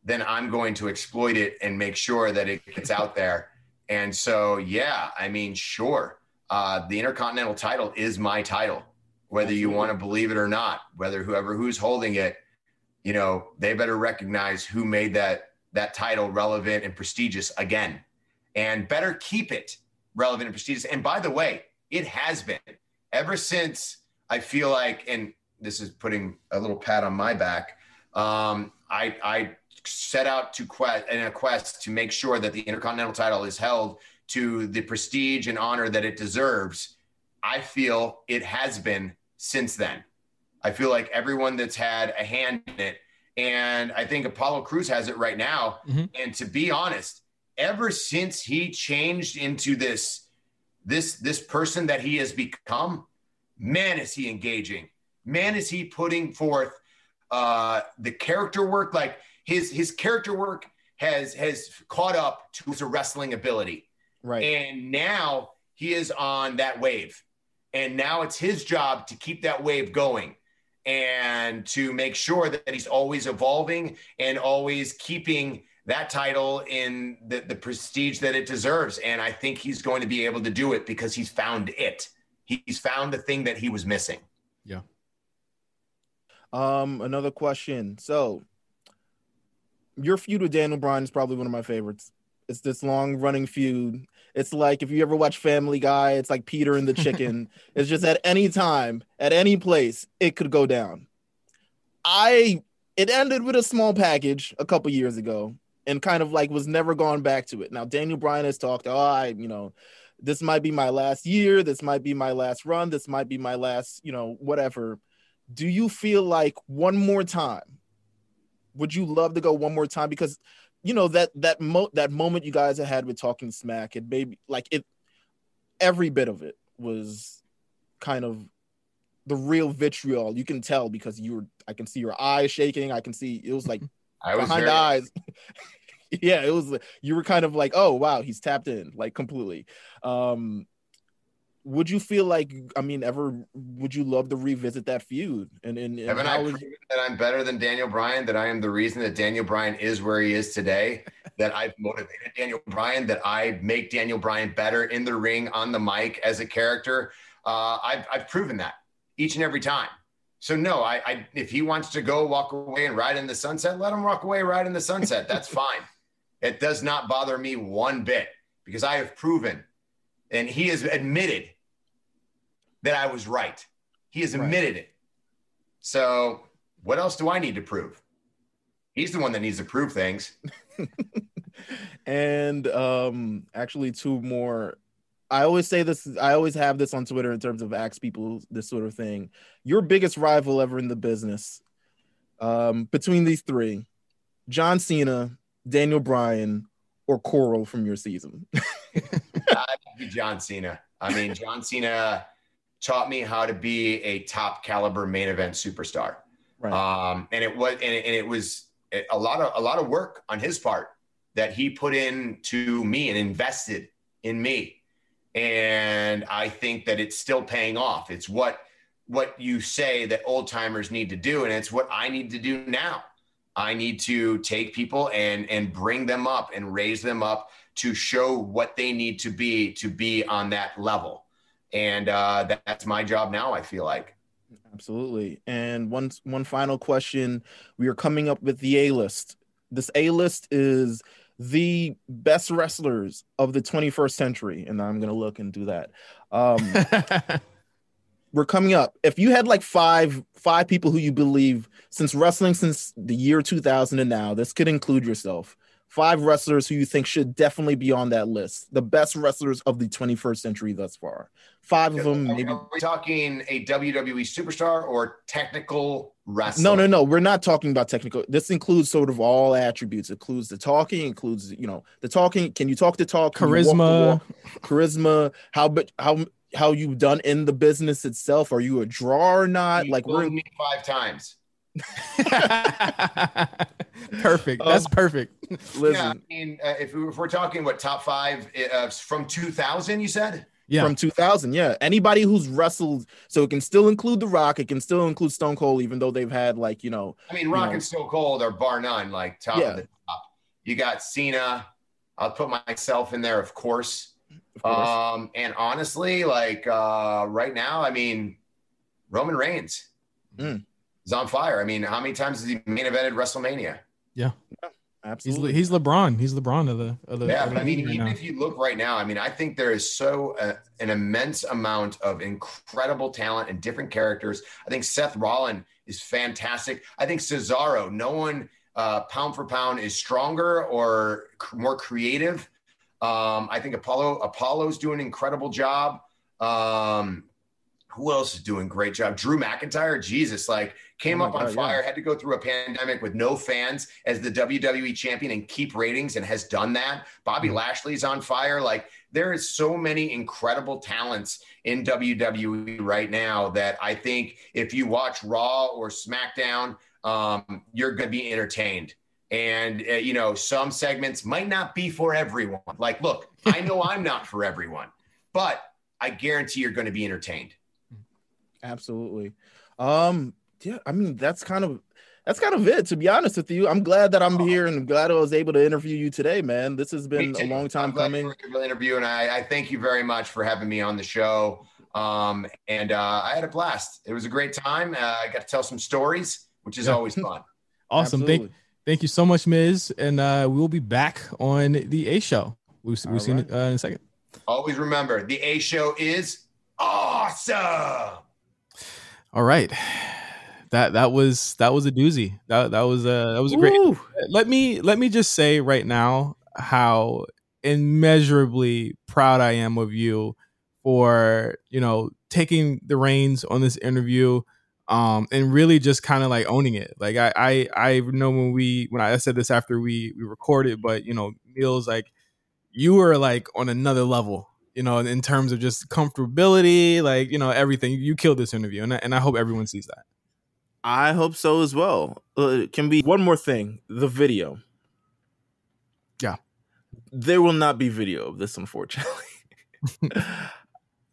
then I'm going to exploit it and make sure that it gets out there. And so, yeah, I mean, sure. The Intercontinental title is my title, whether you want to believe it or not, who's holding it, they better recognize who made that title relevant and prestigious again, and better keep it relevant and prestigious. And by the way, it has been ever since I feel like, and this is putting a little pat on my back. I set out to quest to make sure that the Intercontinental title is held to the prestige and honor that it deserves. I feel it has been since then. I feel like everyone that's had a hand in it, and I think Apollo Crews has it right now. Mm-hmm. And to be honest, ever since he changed into this person that he has become, man, is he engaging. Man, is he putting forth the character work. Like his character work has caught up to his wrestling ability. Right. And now he is on that wave. And now it's his job to keep that wave going and to make sure that he's always evolving and always keeping that title in the prestige that it deserves. And I think he's going to be able to do it because he's found it. He's found the thing that he was missing. Yeah. Another question. So your feud with Daniel Bryan is probably one of my favorites. It's this long running feud. It's like, if you ever watch Family Guy, it's like Peter and the chicken. It's just at any time, at any place, it could go down. It ended with a small package a couple years ago and kind of like was never gone back to it. Now, Daniel Bryan has talked, this might be my last year. This might be my last run. This might be my last, whatever. Do you feel like one more time? Would you love to go one more time? Because that moment you guys had with Talking Smack, it maybe every bit of it was kind of the real vitriol. You can tell because I can see your eyes shaking. I can see it was like behind the eyes. Yeah, it was. You were kind of like, oh wow, he's tapped in like completely. Would you feel like, would you love to revisit that feud? And haven't I proven that I'm better than Daniel Bryan, that I am the reason that Daniel Bryan is where he is today, that I've motivated Daniel Bryan, that I make Daniel Bryan better in the ring, on the mic, as a character? I've proven that each and every time. So no, if he wants to go walk away and ride in the sunset, let him walk away, ride in the sunset. That's fine. It does not bother me one bit because I have proven, and he has admitted that I was right. He has admitted it. So what else do I need to prove? He's the one that needs to prove things. And actually two more. I always say this. I always have this on Twitter in terms of ask people this sort of thing. Your biggest rival ever in the business, between these three, John Cena, Daniel Bryan, or Coral from your season? I'd be John Cena. John Cena taught me how to be a top caliber main event superstar. Right. And it was a lot of work on his part that he put into me and invested in me. And I think that it's still paying off. It's what you say that old timers need to do. And it's what I need to do now. I need to take people and bring them up and raise them up to show what they need to be on that level. And that's my job now, I feel like. Absolutely. And one final question. We are coming up with the A-list. This A-list is the best wrestlers of the 21st century. And I'm going to look and do that. We're coming up. If you had like five people who you believe since wrestling since the year 2000 and now, this could include yourself, 5 wrestlers who you think should definitely be on that list, the best wrestlers of the 21st century thus far. 5 of them. Maybe. Are we talking a WWE superstar or technical wrestler? No. We're not talking about technical. This includes sort of all attributes. It includes the talking, includes, the talking. Can you talk the talk? Charisma. Charisma. How you've done in the business itself. Are you a draw or not? You told me 5 times. Perfect. That's perfect. Listen, if we're talking top 5 from 2000, you said? Yeah. From 2000, yeah. Anybody who's wrestled, so it can still include The Rock, it can still include Stone Cold, even though they've had Rock and Stone Cold are bar none, top of the top. You got Cena. I'll put myself in there, of course. And honestly, right now, Roman Reigns is on fire. How many times has he main evented WrestleMania? Yeah. Absolutely. He's LeBron. He's LeBron of the Yeah, of but the I mean, league right even now. if you look right now, I mean, I think there is an immense amount of incredible talent and different characters. I think Seth Rollins is fantastic. I think Cesaro, no one pound for pound is stronger or more creative. I think Apollo's doing an incredible job. Who else is doing a great job? Drew McIntyre, Jesus, like came up on fire, had to go through a pandemic with no fans as the WWE champion and keep ratings and has done that. Bobby Lashley's on fire. Like there is so many incredible talents in WWE right now that I think if you watch Raw or SmackDown, you're going to be entertained. And, some segments might not be for everyone. Like, look, I know I'm not for everyone, but I guarantee you're going to be entertained. Absolutely. Yeah, I mean, that's kind of it, to be honest with you. I'm glad that I'm here and I'm glad I was able to interview you today, man. This has been a long time coming. I'm glad you were able to interview, and I thank you very much for having me on the show. I had a blast. It was a great time. I got to tell some stories, which is always fun. Awesome. Thank you so much, Miz. And we'll be back on the A Show. We'll see you in a second. Always remember, the A Show is awesome. All right. That was a doozy. That was a great. Let me just say right now how immeasurably proud I am of you for, taking the reins on this interview and really just kind of like owning it. Like I know when I said this after we recorded, but Meelz, like you were like on another level. In terms of just comfortability, like, everything. You killed this interview, and I hope everyone sees that. I hope so as well. It can be one more thing, the video. Yeah. There will not be video of this, unfortunately.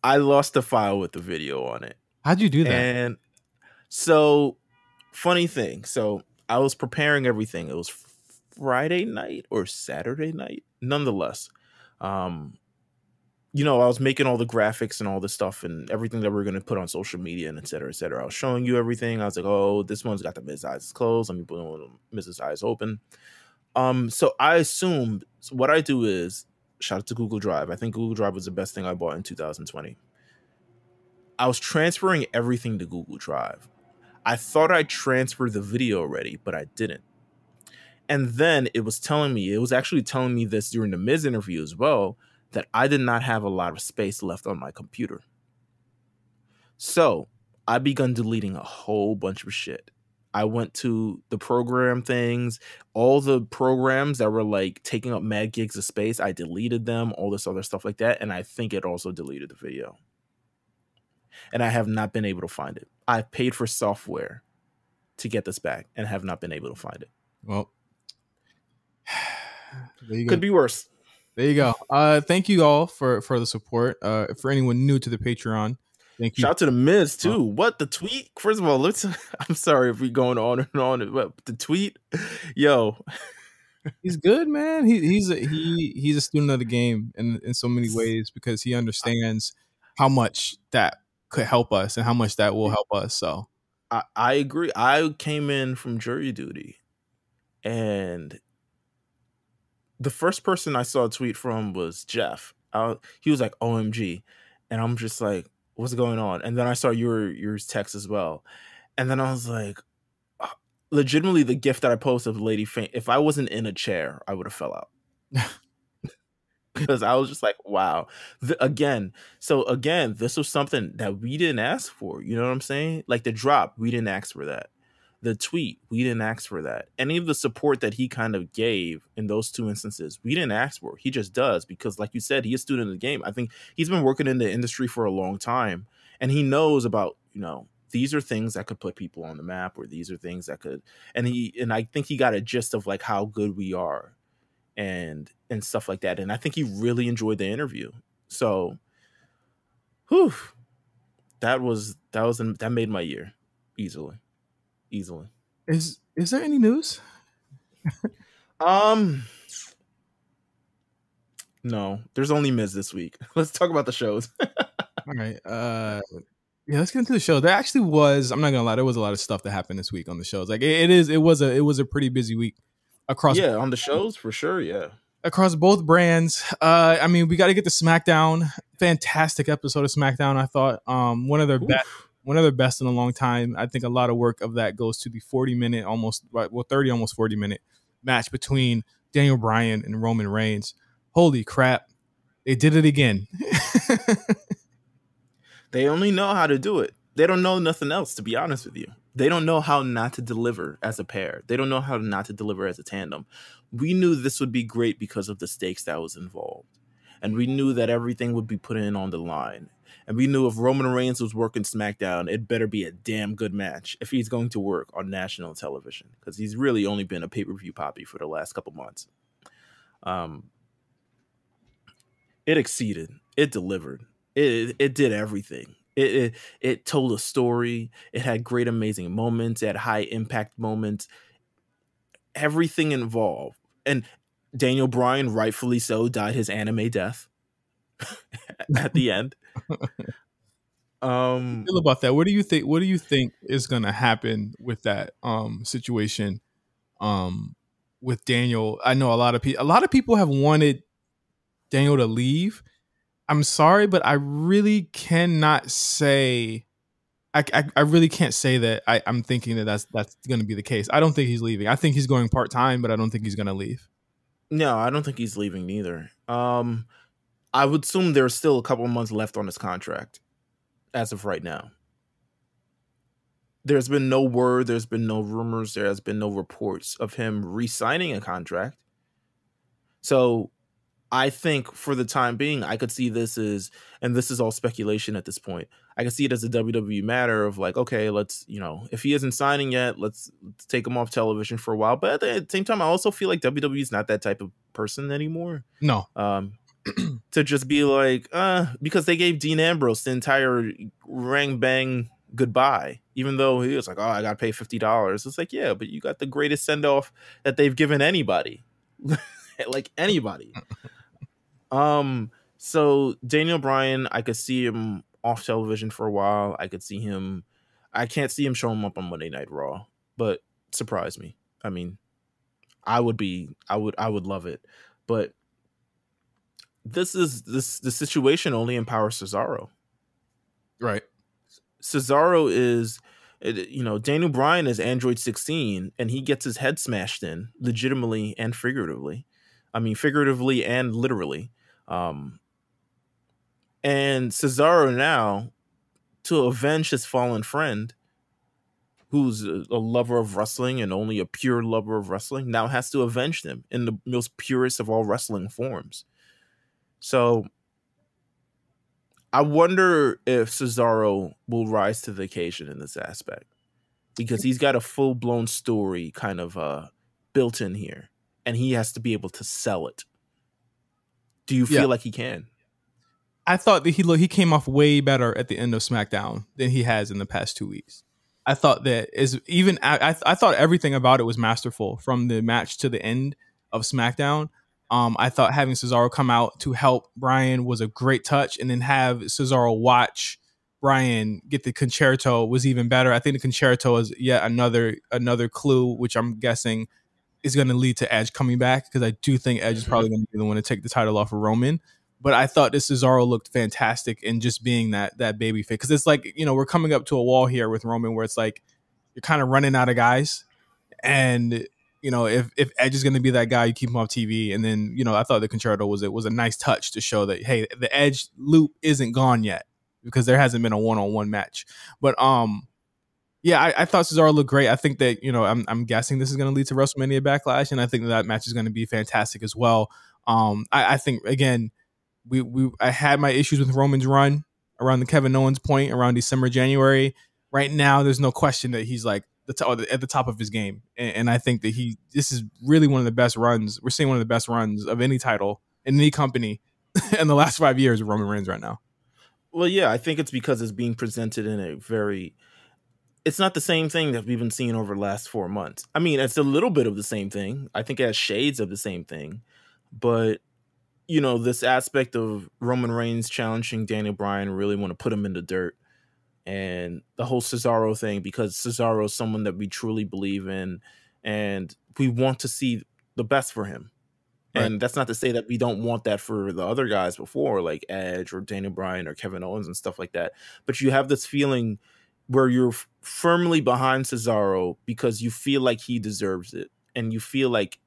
I lost a file with the video on it. How'd you do that? And so, funny thing. So, I was preparing everything. It was Friday night or Saturday night. Nonetheless, I was making all the graphics and all this stuff and everything that we're going to put on social media and et cetera, et cetera. I was showing you everything. I was like, oh, this one's got the Miz eyes closed. Let me put Mrs. eyes open. So I assumed what I do is shout out to Google Drive. I think Google Drive was the best thing I bought in 2020. I was transferring everything to Google Drive. I thought I transferred the video already, but I didn't. And then it was actually telling me this during the Miz interview as well, that I did not have a lot of space left on my computer. So I began deleting a whole bunch of shit. I went to the program things, all the programs that were like taking up mad gigs of space. I deleted them, all this other stuff like that. And I think it also deleted the video. And I have not been able to find it. I paid for software to get this back and have not been able to find it. Well, there you go. Could be worse. There you go. Thank you all for the support. For anyone new to the Patreon, thank you. Shout out to the Miz too. What the tweet? First of all, I'm sorry if we're going on and on, but the tweet, yo, he's good, man. He's a student of the game in so many ways because he understands how much that could help us and how much that will help us. So I agree. I came in from jury duty, and the first person I saw a tweet from was Jeff. He was like, OMG. And I'm just like, what's going on? And then I saw your text as well. And then I was like, legitimately the gift that I posted of Lady Faint, if I wasn't in a chair, I would have fell out. Because I was just like, wow. Again, this was something that we didn't ask for. You know what I'm saying? Like the drop, we didn't ask for that. The tweet, we didn't ask for that. Any of the support that he kind of gave in those two instances, we didn't ask for. He just does because, like you said, he's a student of the game. I think he's been working in the industry for a long time, and he knows about, these are things that could put people on the map, or these are things that could, and I think he got a gist of like how good we are and stuff like that. And I think he really enjoyed the interview. So, that made my year easily. Is there any news? No, there's only Miz this week. Let's talk about the shows. All right. Yeah, let's get into the show. There actually was, I'm not gonna lie, there was a lot of stuff that happened this week on the shows. Like it was a pretty busy week. across on the shows for sure. Yeah. across both brands. I mean, we got to get to SmackDown. Fantastic episode of SmackDown. I thought one of their best in a long time. I think a lot of work of that goes to the 40-minute, almost 40-minute match between Daniel Bryan and Roman Reigns. Holy crap. They did it again. They only know how to do it. They don't know nothing else, to be honest with you. They don't know how not to deliver as a pair. They don't know how not to deliver as a tandem. We knew this would be great because of the stakes that was involved. And we knew that everything would be put in on the line. And we knew if Roman Reigns was working SmackDown, it better be a damn good match if he's going to work on national television. Because he's really only been a pay-per-view poppy for the last couple months. It exceeded. It delivered. It did everything. It told a story. It had great, amazing moments. It had high impact moments. Everything involved. And Daniel Bryan, rightfully so, died his anime death at the end. Feel about that. What do you think is gonna happen with that situation with Daniel? I know a lot of people have wanted Daniel to leave. I'm sorry, but I really cannot say. I really can't say that I'm thinking that that's going to be the case. I don't think he's leaving. I think he's going part-time, but I don't think he's going to leave. No, I don't think he's leaving neither. I would assume there's still a couple months left on his contract as of right now. There's been no word. There's been no rumors. There has been no reports of him re-signing a contract. So I think for the time being, I could see this as, and this is all speculation at this point, I can see it as a WWE matter of like, okay, let's, if he isn't signing yet, let's take him off television for a while. But at the same time, I also feel like WWE is not that type of person anymore. No. To just be like, because they gave Dean Ambrose the entire rang bang goodbye, even though he was like, oh, I got to pay $50. It's like, yeah, but you got the greatest send off that they've given anybody. Like anybody. So Daniel Bryan, I could see him off television for a while. I can't see him showing up on Monday Night Raw, but surprise me. I mean, I would love it. But the situation only empowers Cesaro. Right. Cesaro is, Daniel Bryan is Android 16 and he gets his head smashed in legitimately and figuratively. I mean, figuratively and literally. And Cesaro now, to avenge his fallen friend, who's a lover of wrestling and only a pure lover of wrestling, now has to avenge them in the most purest of all wrestling forms. So I wonder if Cesaro will rise to the occasion in this aspect, because he's got a full-blown story kind of built in here, and he has to be able to sell it. Do you feel like he can? I thought that he came off way better at the end of SmackDown than he has in the past 2 weeks. I thought that I thought everything about it was masterful from the match to the end of SmackDown. I thought having Cesaro come out to help Bryan was a great touch, and then have Cesaro watch Bryan get the concerto was even better. I think the concerto is yet another clue, which I'm guessing is going to lead to Edge coming back, because I do think Edge is probably going to be the one to take the title off of Roman. But I thought this Cesaro looked fantastic in just being that baby face, because it's like, we're coming up to a wall here with Roman where it's like you're kind of running out of guys, and if Edge is going to be that guy, you keep him off TV. And then I thought the concerto was a nice touch to show that, hey, the Edge loop isn't gone yet, because there hasn't been a one-on-one match. But yeah, I thought Cesaro looked great. I think that I'm guessing this is going to lead to WrestleMania Backlash, and I think that match is going to be fantastic as well. I think again, I had my issues with Roman's run around the Kevin Owens point around December, January. Right now, there's no question that he's like at the top of his game, and I think that this is really one of the best runs. We're seeing one of the best runs of any title in any company in the last 5 years of Roman Reigns right now. Well, yeah, I think it's because it's being presented in a very. It's not the same thing that we've been seeing over the last 4 months. I mean, it's a little bit of the same thing. I think it has shades of the same thing, but. This aspect of Roman Reigns challenging Daniel Bryan, really want to put him in the dirt, and the whole Cesaro thing, because Cesaro is someone that we truly believe in, and we want to see the best for him. Right. And that's not to say that we don't want that for the other guys before, like Edge or Daniel Bryan or Kevin Owens and stuff like that. But you have this feeling where you're firmly behind Cesaro because you feel like he deserves it. And you feel like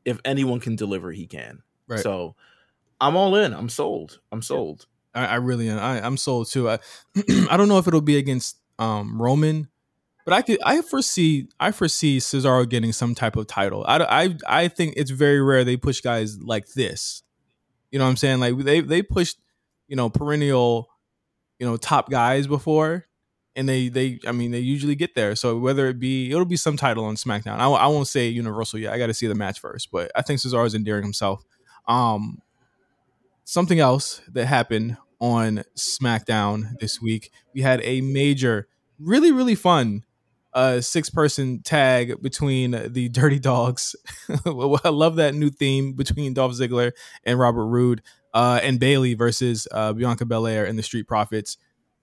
if anyone can deliver, he can. Right. So I'm all in. I'm sold. I really am. I'm sold too. I don't know if it'll be against Roman, but I foresee Cesaro getting some type of title. I think it's very rare they push guys like this. You know what I'm saying? Like they pushed, perennial, top guys before, and they usually get there. So whether it'll be some title on SmackDown. I won't say Universal yet. I got to see the match first, but I think Cesaro's endearing himself. Something else that happened on SmackDown this week, we had a major, really, really fun 6-person tag between the Dirty Dogs. I love that new theme between Dolph Ziggler and Robert Roode, and Bayley versus Bianca Belair and the Street Profits.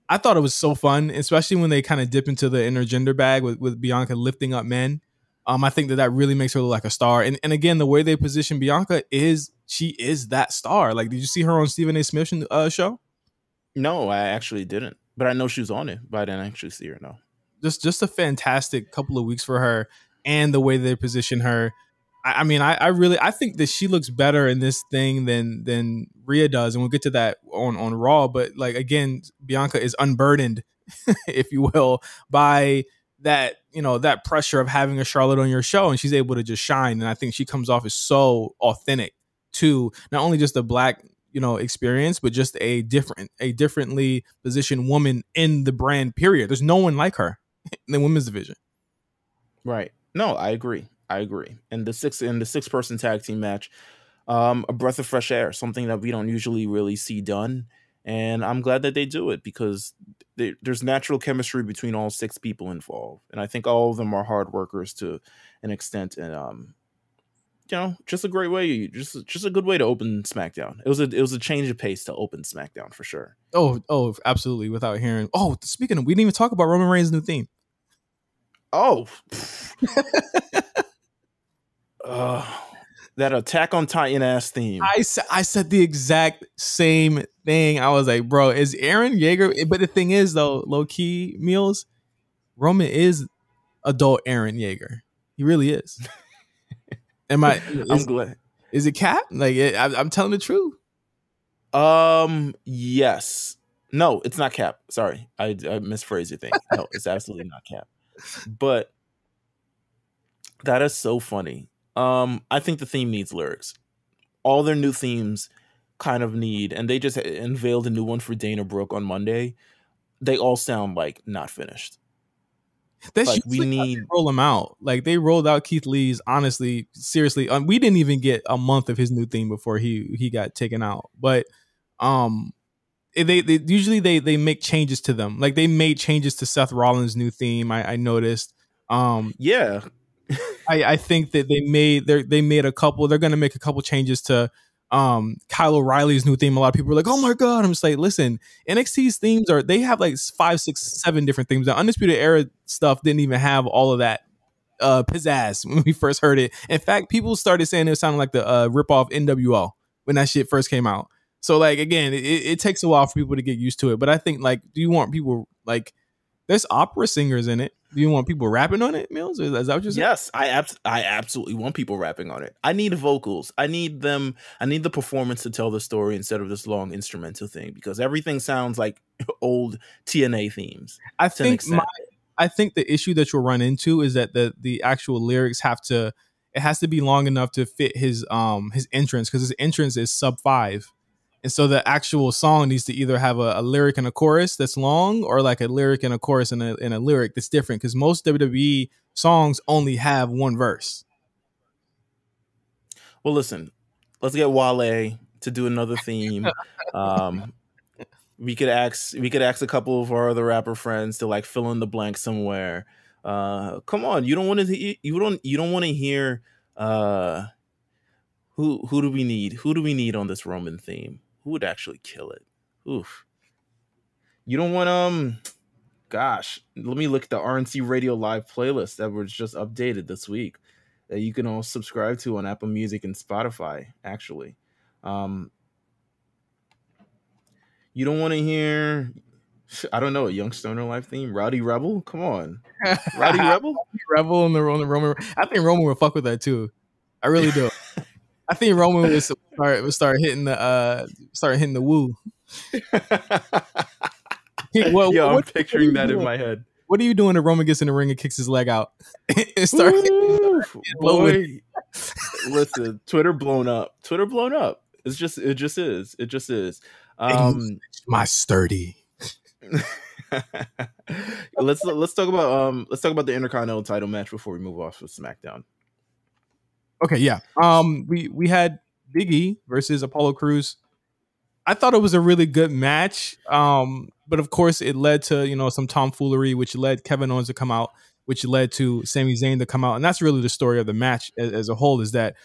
I thought it was so fun, especially when they kind of dip into the intergender bag with Bianca lifting up men. I think that really makes her look like a star. And again, the way they position Bianca she is that star. Like, did you see her on Stephen A. Smith's show? No, I actually didn't. But I know she was on it, but I didn't actually see her, no. Just a fantastic couple of weeks for her, and the way they position her. I think that she looks better in this thing than Rhea does, and we'll get to that on Raw. But like, again, Bianca is unburdened, if you will, by that that pressure of having a Charlotte on your show, and she's able to just shine. And I think she comes off as so authentic to not only just a black experience, but just a differently positioned woman in the brand. Period. There's no one like her in the women's division. Right. No, I agree. And the 6-person tag team match, a breath of fresh air, something that we don't usually really see done. And I'm glad that they do it because there's natural chemistry between all 6 people involved. And I think all of them are hard workers to an extent. And, just a great way, just a good way to open SmackDown. It was a change of pace to open SmackDown for sure. Oh, absolutely. Without hearing. Oh, speaking of, we didn't even talk about Roman Reigns' new theme. Oh, that Attack on Titan ass theme. I said the exact same thing. I was like, bro, is Aaron Yeager? But the thing is, though, low key, Meelz, Roman is adult Aaron Yeager. He really is. I'm glad. Is it Cap? Like, I'm telling the truth. Yes. No, it's not Cap. Sorry, I misphrased your thing. No, it's absolutely not Cap. But that is so funny. I think the theme needs lyrics. All their new themes kind of need, and they just unveiled a new one for Dana Brooke on Monday. They all sound like not finished. We need to roll them out. Like, they rolled out Keith Lee's. Honestly, seriously, we didn't even get a month of his new theme before he got taken out. But they usually they make changes to them. Like, they made changes to Seth Rollins' new theme. I noticed. Yeah. I think that they made a couple. They're going to make a couple changes to Kyle O'Reilly's new theme. A lot of people are like, "Oh my god!" I'm just like, listen, NXT's themes they have like 5, 6, 7 different themes. The Undisputed Era stuff didn't even have all of that pizzazz when we first heard it. In fact, people started saying it sounded like the ripoff NWO when that shit first came out. So, like, again, it takes a while for people to get used to it. But I think, like, do you want people, like, there's opera singers in it. Do you want people rapping on it, Meelz? Is that what you're saying? Yes, I absolutely want people rapping on it. I need vocals. I need the performance to tell the story instead of this long instrumental thing, because everything sounds like old TNA themes. I think the issue that you'll run into is that the actual lyrics has to be long enough to fit his entrance, because his entrance is sub 5. And so the actual song needs to either have a lyric and a chorus that's long, or like a lyric and a chorus and a lyric that's different, because most WWE songs only have one verse. Well, listen, let's get Wale to do another theme. We could ask a couple of our other rapper friends to, like, fill in the blank somewhere. Come on, you don't want to hear who do we need? Who do we need on this Roman theme? Who would actually kill it? Oof. You don't want gosh, let me look at the RNC Radio Live playlist that was just updated this week. that you can all subscribe to on Apple Music and Spotify, actually. You don't want to hear, I don't know, a Young Stoner Life theme? Rowdy Rebel? Come on. Rowdy Rebel? Rebel and the Roman. I think Roman would fuck with that too. I really do. I think Roman would start hitting the woo. I'm picturing that in my head. What are you doing if Roman gets in the ring and kicks his leg out? Boy, listen, Twitter blown up. It just is. My sturdy. Let's talk about the Intercontinental title match before we move off of SmackDown. Okay, yeah. We had Big E versus Apollo Crews. I thought it was a really good match. But of course it led to, some tomfoolery, which led Kevin Owens to come out, which led to Sami Zayn to come out. And that's really the story of the match as a whole, is that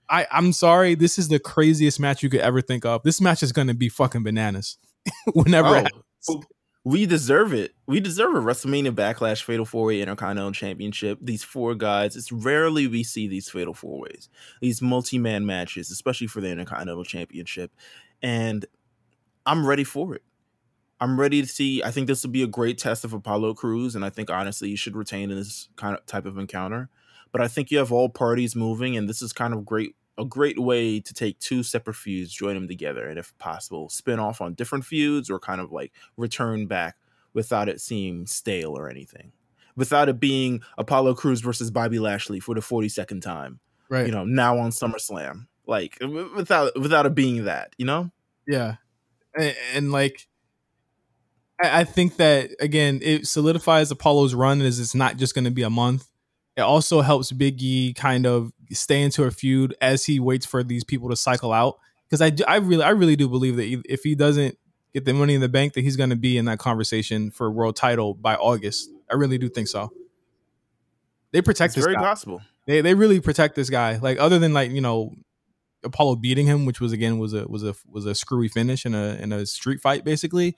I'm sorry, this is the craziest match you could ever think of. This match is going to be fucking bananas whenever it happens. We deserve it. We deserve a WrestleMania Backlash Fatal 4-Way Intercontinental Championship. These four guys, it's rarely we see these Fatal 4-Ways, these multi-man matches, especially for the Intercontinental Championship. And I'm ready for it. I'm ready to see. I think this will be a great test of Apollo Crews, and I think honestly you should retain in this kind of type of encounter. But I think you have all parties moving, and this is kind of a great way to take two separate feuds, join them together, and if possible, spin off on different feuds or kind of like return back without it seeming stale or anything. Without it being Apollo Crews versus Bobby Lashley for the 42nd time. Right. Now on SummerSlam. Like without it being that, Yeah. And like I think that again, it solidifies Apollo's run as it's not just going to be a month. It also helps Big E kind of stay into a feud as he waits for these people to cycle out. Because I really do believe that if he doesn't get the Money in the Bank, that he's going to be in that conversation for world title by August. I really do think so. They protect this guy. It's very possible. They really protect this guy. Like other than Apollo beating him, which was a screwy finish in a street fight. Basically,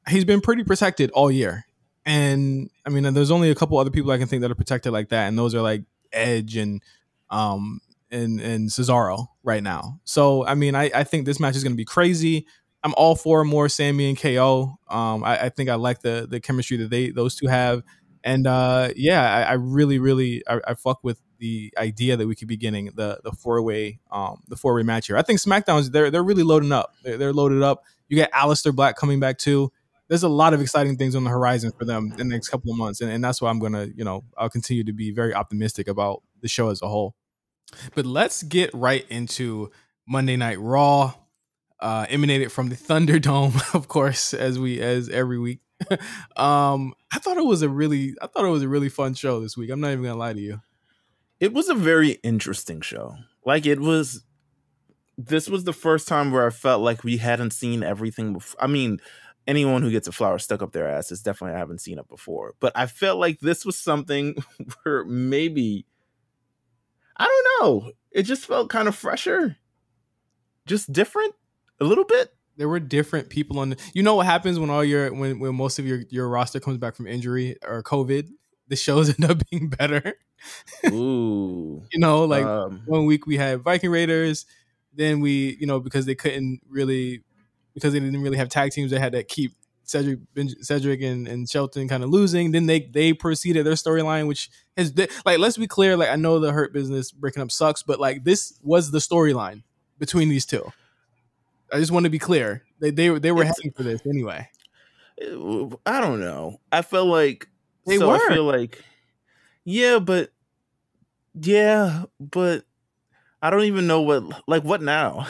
he's been pretty protected all year. And I mean, there's only a couple other people I can think that are protected like that, and those are like Edge and Cesaro right now. So I mein, I think this match is going to be crazy. I'm all for more Sami and KO. I think I like the chemistry that those two have, and I really fuck with the idea that we could be getting the four-way match here. I think SmackDown's they're really loading up. They're loaded up. You get Aleister Black coming back too. There's a lot of exciting things on the horizon for them in the next couple of months. And that's why I'm going to, I'll continue to be very optimistic about the show as a whole. But let's get right into Monday Night Raw, emanated from the Thunderdome, of course, as every week. I thought it was a really fun show this week. I'm not even going to lie to you. It was a very interesting show. This was the first time where I felt like we hadn't seen everything before. I mean, anyone who gets a flower stuck up their ass is definitely, I haven't seen it before. But I felt like this was something where maybe, I don't know, it just felt kind of fresher. Just different a little bit. There were different people on you know what happens when when most of your roster comes back from injury or COVID? The shows end up being better. Ooh. 1 week we had Viking Raiders, then we, because they didn't really have tag teams, they had to keep Cedric and Shelton kind of losing. Then they proceeded their storyline, which has let's be clear, I know the Hurt Business breaking up sucks, but this was the storyline between these two. I just want to be clear. They were heading for this anyway. I don't know. I felt like they were. I feel like but I don't even know what now.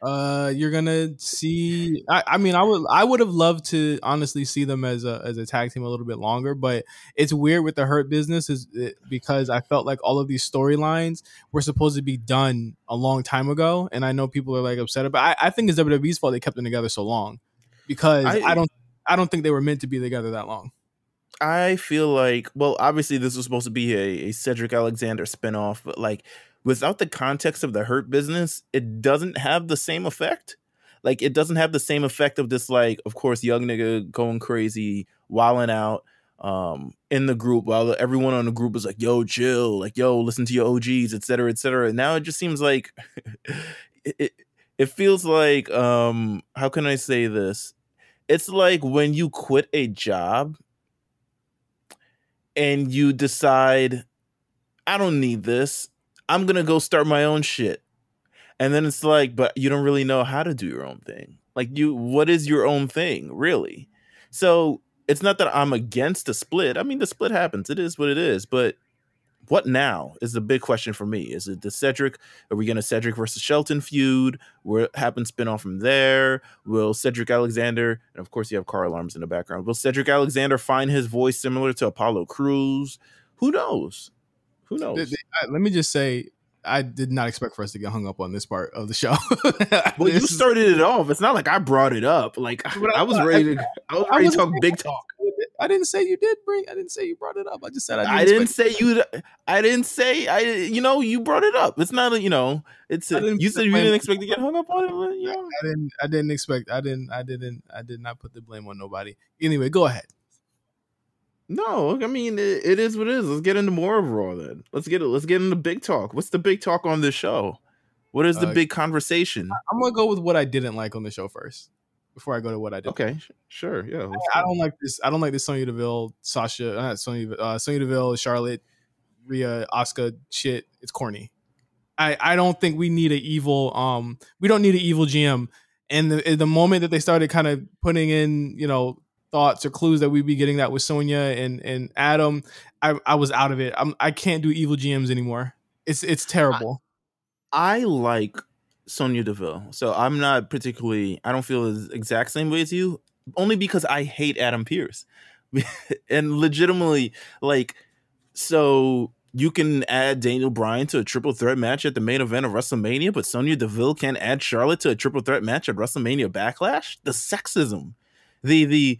You're gonna see. I would have loved to honestly see them as a tag team a little bit longer, but it's weird with the Hurt Business because I felt like all of these storylines were supposed to be done a long time ago, and I know people are upset about. I think it's WWE's fault they kept them together so long, because I don't think they were meant to be together that long. I feel like, well, obviously this was supposed to be a Cedric Alexander spinoff, but without the context of the Hurt Business, it doesn't have the same effect. It doesn't have the same effect of this, of course, young nigga going crazy, wilding out. in the group, while everyone on the group was like, yo, chill, like, yo, listen to your OGs, et cetera, et cetera. Now it just seems like it feels like, how can I say this? It's like when you quit a job and you decide, I don't need this, I'm gonna go start my own shit. And then it's like, but you don't really know how to do your own thing. Like, what is your own thing, really? So it's not that I'm against the split. I mean, the split happens. It is what it is. But what now is the big question for me. Is it the Cedric? Are we going to Cedric versus Shelton feud? What happens spin off from there? Will Cedric Alexander, and of course you have car alarms in the background, will Cedric Alexander find his voice similar to Apollo Crews? Who knows? Who knows? Let me just say, I did not expect for us to get hung up on this part of the show. Well, you started it off. It's not like I brought it up. Like I was ready to talk big talk. I didn't say you did bring. I didn't say you brought it up. I just said I didn't say you. I didn't say. You brought it up. It's not a. It's. You said you didn't expect to get hung up on it. I didn't expect. I did not put the blame on nobody. Anyway, go ahead. No, I mean it is what it is. Let's get into more of Raw then. Let's get into big talk. What's the big talk on this show? What is the big conversation? I'm gonna go with what I didn't like on the show first, before I go to what I did. Okay, sure, yeah. I don't like this. I don't like this Sonya Deville, Sonya Deville, Charlotte, Rhea, Asuka shit. It's corny. I don't think we need an evil. We don't need an evil GM. And the moment that they started kind of putting in, thoughts or clues that we'd be getting that with Sonya and Adam, I was out of it. I can't do evil GMs anymore. It's terrible. I like Sonya Deville, so I'm not particularly. I don't feel the exact same way as you, only because I hate Adam Pearce, and legitimately, so you can add Daniel Bryan to a triple threat match at the main event of WrestleMania, but Sonya Deville can't add Charlotte to a triple threat match at WrestleMania Backlash. The sexism. The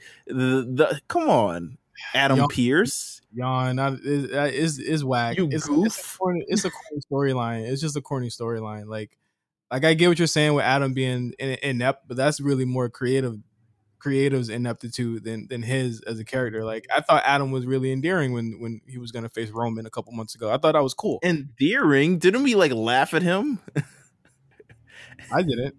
come on, Adam Pearce. Yawn, is whack. It's goof. It's a corny storyline. It's just a corny storyline. Like I get what you're saying with Adam being inept, but that's really more creative's ineptitude than his as a character. Like I thought Adam was really endearing when he was gonna face Roman a couple months ago. I thought that was cool. Endearing? Didn't we laugh at him? I didn't.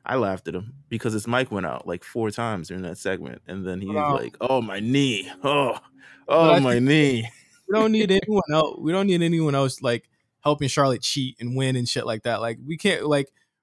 I laughed at him because his mic went out 4 times during that segment, and then he was like, "Oh, my knee! Oh, my knee!" We don't need anyone else. We don't need anyone else helping Charlotte cheat and win and shit like that. We can't.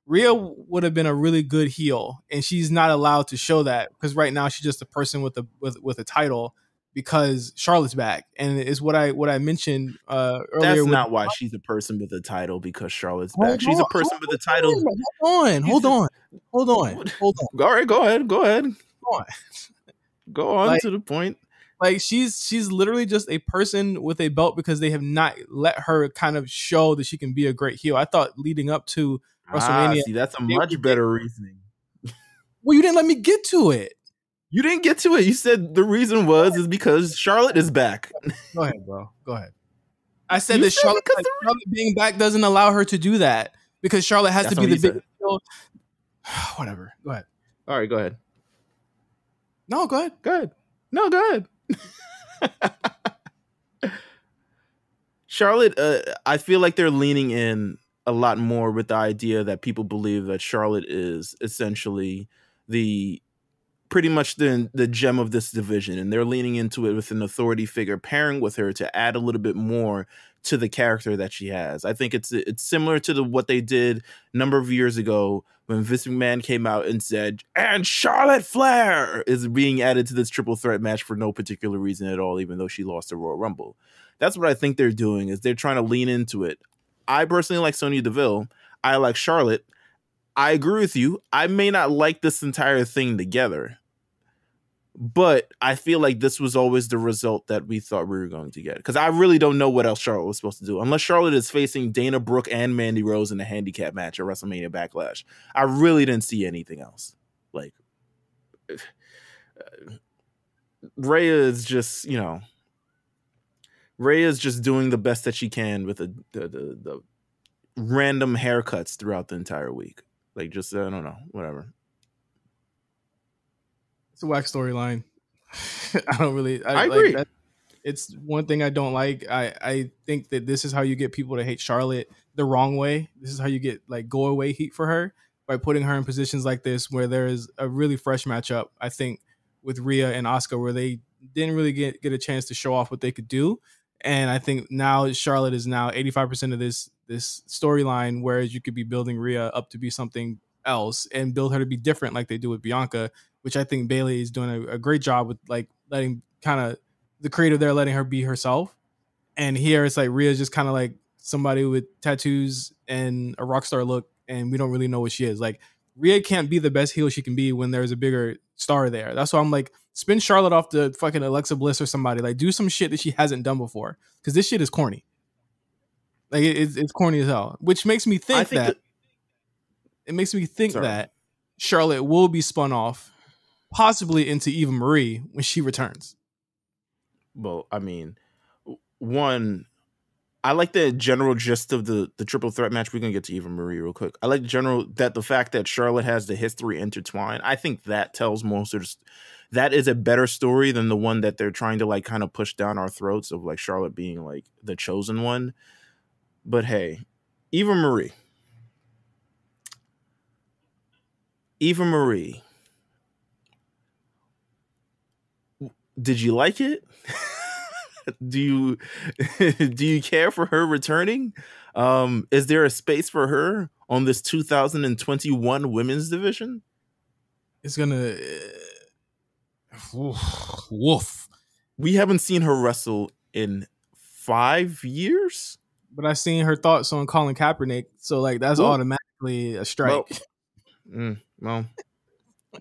Rhea would have been a really good heel, and she's not allowed to show that because right now she's just a person with a title. Because Charlotte's back, and it's what I mentioned earlier. That's not why she's a person with a title. Because Charlotte's back, she's a person with a title. Hold on. All right, go ahead. Go on to the point. She's literally just a person with a belt because they have not let her kind of show that she can be a great heel. I thought leading up to WrestleMania, see, that's a much better reasoning. Well, you didn't let me get to it. You didn't get to it. You said the reason is because Charlotte is back. Go ahead, bro. Go ahead. I said that Charlotte being back doesn't allow her to do that because Charlotte has to be the big heel. Whatever. Go ahead. All right, go ahead. No, go ahead. Go ahead. No, go ahead. Charlotte, I feel like they're leaning in a lot more with the idea that people believe that Charlotte is essentially pretty much the gem of this division, and they're leaning into it with an authority figure pairing with her to add a little bit more to the character that she has. I think it's similar to what they did a number of years ago when Vince McMahon came out and said, and Charlotte Flair is being added to this triple threat match for no particular reason at all, even though she lost the Royal Rumble. That's what I think they're doing, is they're trying to lean into it. I personally like Sonya Deville. I like Charlotte. I agree with you. I may not like this entire thing together, but I feel like this was always the result that we thought we were going to get. Because I really don't know what else Charlotte was supposed to do. Unless Charlotte is facing Dana Brooke and Mandy Rose in a handicap match at WrestleMania Backlash. I really didn't see anything else. Rhea is just, Rhea is just doing the best that she can with the random haircuts throughout the entire week. I don't know, whatever. It's a whack storyline. I don't really. I agree. That, it's one thing I don't like. I think that this is how you get people to hate Charlotte the wrong way. This is how you get like go away heat for her, by putting her in positions like this where there is a really fresh matchup. I think with Rhea and Asuka, where they didn't really get a chance to show off what they could do. And I think now Charlotte is now 85% of this storyline, whereas you could be building Rhea up to be something else and build her to be different like they do with Bianca, which I think Bayley is doing a great job with, like letting kind of the creative there, letting her be herself. And here it's like Rhea's just kind of like somebody with tattoos and a rock star look, and we don't really know what she is. Like Rhea can't be the best heel she can be when there's a bigger star there. That's why I'm like, spin Charlotte off to fucking Alexa Bliss or somebody. Like do some shit that she hasn't done before, because this shit is corny. Like it's corny as hell, which makes me think that it makes me think that Charlotte will be spun off possibly into Eva Marie when she returns. Well, I mean, one, I like the general gist of the triple threat match. We're going to get to Eva Marie real quick. I like the fact that Charlotte has the history intertwined. I think that tells most of that is a better story than the one that they're trying to like kind of push down our throats of like Charlotte being like the chosen one. But hey, Eva Marie. Did you like it? Do you care for her returning? Is there a space for her on this 2021 women's division? It's gonna woof. We haven't seen her wrestle in 5 years. But I've seen her thoughts on Colin Kaepernick, so like that's automatically a strike. Well,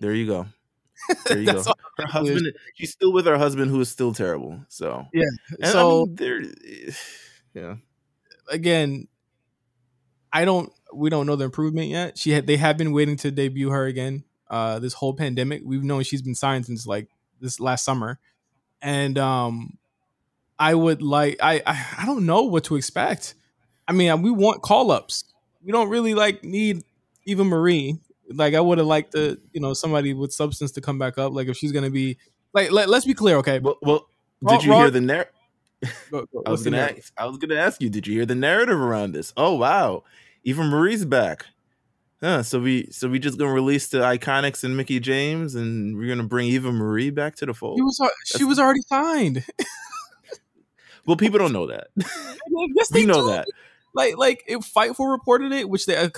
there you go. There you go. Her husband, she's still with her husband, who is still terrible. So yeah. And so I mean, yeah. Again, we don't know the improvement yet. They have been waiting to debut her again. This whole pandemic, we've known she's been signed since like this last summer, and I would like I don't know what to expect. I mean, we want call ups. We don't really like need Eva Marie. Like I would have liked somebody with substance to come back up. Like if she's gonna be like, let's be clear, okay? Well, did you hear the narrative? I was gonna ask you, did you hear the narrative around this? Oh wow, Eva Marie's back. So we just gonna release the Iconics and Mickey James, and we're gonna bring Eva Marie back to the fold. She was already signed. Well, people don't know that. Yes, we know that. Like if Fightful reported it, which they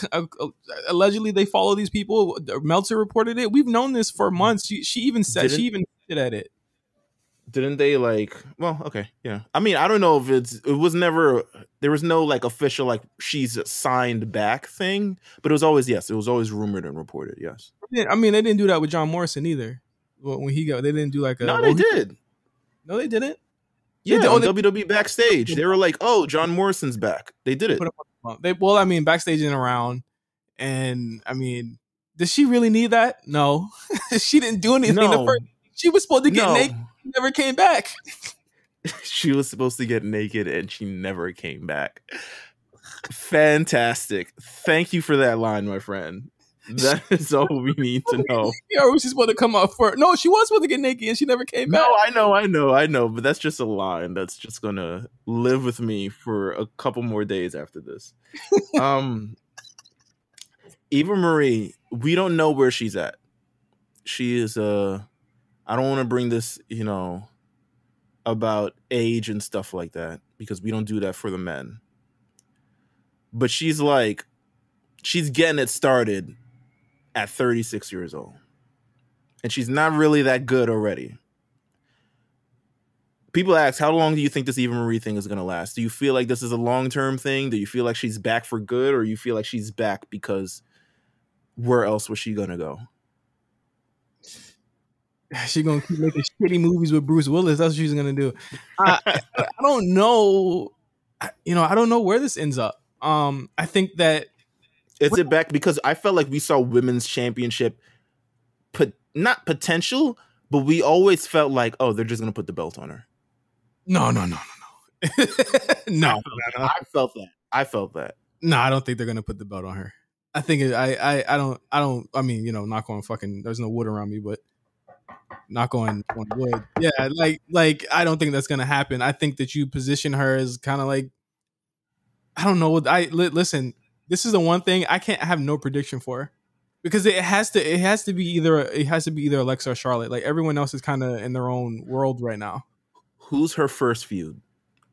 allegedly they follow these people. Meltzer reported it. We've known this for months. She even said she even hinted at it. Didn't they like? Well, okay, yeah. I mean, I don't know if it was never. There was no like official like she's signed back thing, but it was always yes. It was always rumored and reported. Yes. I mean, they didn't do that with John Morrison either. When he got, they didn't do like a. No, they did. No, they didn't. Yeah, on WWE backstage, they were like, "Oh, John Morrison's back." They did it. I mean, backstage and around, and I mean, does she really need that? No, she didn't do anything. No. She was supposed to get naked. She never came back. She was supposed to get naked, and she never came back. Fantastic! Thank you for that line, my friend. That is all we need to know. Yeah, or was she supposed to come out for? No, she was supposed to get naked and she never came back. No, I know, but that's just a line that's just gonna live with me for a couple more days after this. Eva Marie, we don't know where she's at. She is I don't want to bring this, about age and stuff like that, because we don't do that for the men. But she's getting it started at 36 years old. And she's not really that good already. People ask, how long do you think this Eva Marie thing is going to last? Do you feel like this is a long-term thing? Do you feel like she's back for good? Or you feel like she's back because where else was she going to go? She's going to keep making shitty movies with Bruce Willis. That's what she's going to do. I don't know. I don't know where this ends up. I think that is it back because I felt like we saw women's championship, not potential, but we always felt like, oh, they're just gonna put the belt on her. No. No. I felt that. No, I don't think they're gonna put the belt on her. I think I don't. I mean, not going fucking. There's no wood around me, but Knock on wood. Yeah, like I don't think that's gonna happen. I think that you position her as kind of like, I don't know. Listen. This is the one thing I have no prediction for, because it has to be either Alexa or Charlotte. Like everyone else is kind of in their own world right now. Who's her first feud?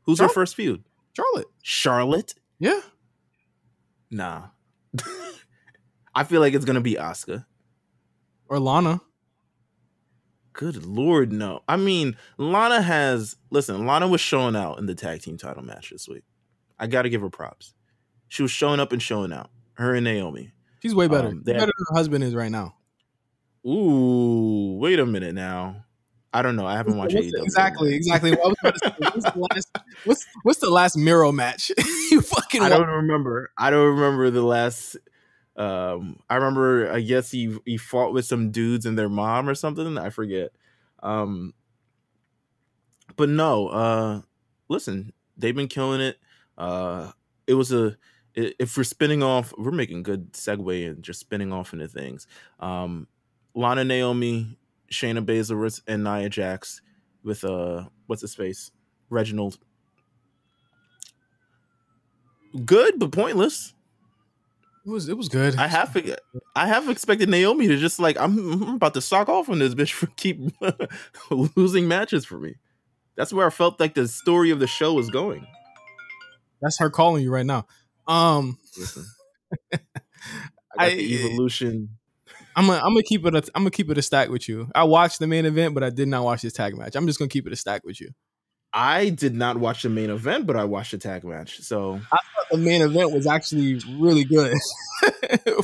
Who's her first feud? Charlotte. Charlotte? Yeah. Nah. I feel like it's gonna be Asuka or Lana. Good Lord, no. I mean, Lana was showing out in the tag team title match this week. I got to give her props. She was showing up and showing out. Her and Naomi. She's way better. Better than her husband is right now. Ooh, wait a minute now. I don't know. I haven't watched AEW. Exactly. Well, I was about to say, what's the last Miro match? You fucking. I don't remember the last. I remember. I guess he fought with some dudes and their mom or something. I forget. But no. Listen, they've been killing it. It was if we're spinning off, we're making good segue and just spinning off into things. Lana, Naomi, Shayna Baszler, and Nia Jax with what's his face, Reginald. Good but pointless. It was good. I have expected Naomi to just like, I'm about to sock off on this bitch for keep losing matches for me. That's where I felt like the story of the show was going. That's her calling you right now. Listen, I got the evolution. I'm gonna keep it a stack with you. I watched the main event, but I did not watch this tag match. I'm just gonna keep it a stack with you. I did not watch the main event, but I watched the tag match. So I thought the main event was actually really good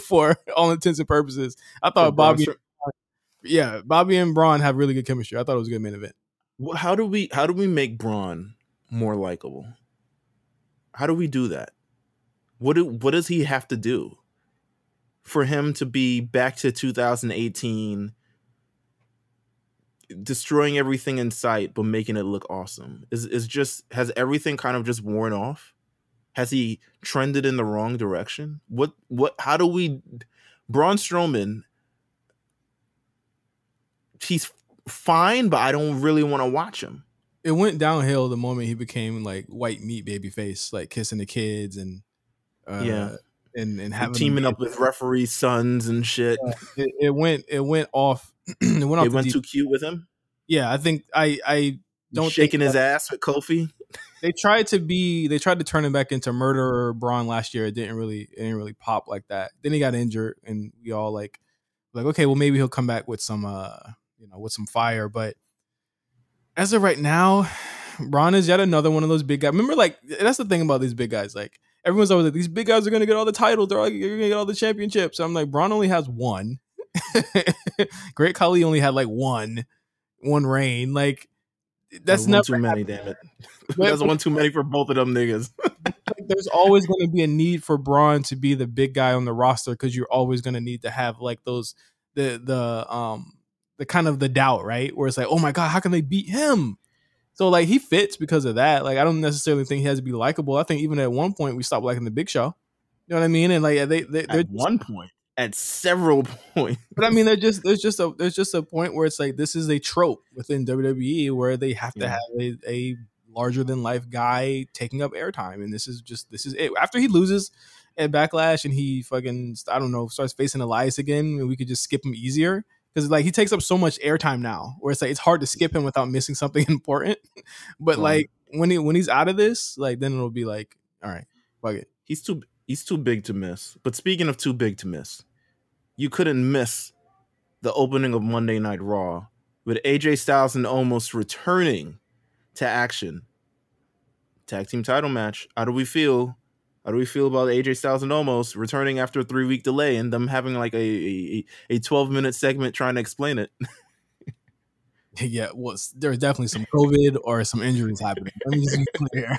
for all intents and purposes. I thought Bobby and Braun have really good chemistry. I thought it was a good main event. How do we make Braun more likable? How do we do that? What does he have to do for him to be back to 2018, destroying everything in sight but making it look awesome? Has everything kind of just worn off? Has he trended in the wrong direction? How do we Braun Strowman, he's fine, but I don't really want to watch him. It went downhill the moment he became like white meat babyface, like kissing the kids and and having teaming up with referee sons and shit. It went off. It went too cute with him. Yeah, I think I don't shaking his ass with Kofi. They tried to turn him back into Murderer Braun last year. It didn't really pop like that. Then he got injured, and we all like okay, well maybe he'll come back with some with some fire, but. As of right now, Braun is yet another one of those big guys. Remember, like, that's the thing about these big guys. Like, everyone's always like, these big guys are going to get all the titles. They're going to get all the championships. I'm like, Braun only has one. Great Khali only had, like, one reign. Like, that's never too many, damn it. That's one too many for both of them niggas. There's always going to be a need for Braun to be the big guy on the roster because you're always going to need to have, like, those, the kind of the doubt, right? Where it's like, oh my God, how can they beat him? So like he fits because of that. Like I don't necessarily think he has to be likable. I think even at one point we stopped liking the Big Show. You know what I mean? And like they're at one point, at several points. But I mean, there's just a point where it's like this is a trope within WWE where they have to have a larger than life guy taking up airtime, and this is it. After he loses at Backlash and he fucking starts facing Elias again, and we could just skip him easier. Because like he takes up so much airtime now, where it's like it's hard to skip him without missing something important. But like when he's out of this, like then it'll be like, all right, fuck it. He's too big to miss. But speaking of too big to miss, you couldn't miss the opening of Monday Night Raw with AJ Styles and Omos returning to action. Tag team title match. How do we feel? How do we feel about AJ Styles and Omos returning after a 3-week delay and them having like a 12-minute segment trying to explain it? Yeah, well, there's definitely some COVID or some injuries happening. Let me just be clear.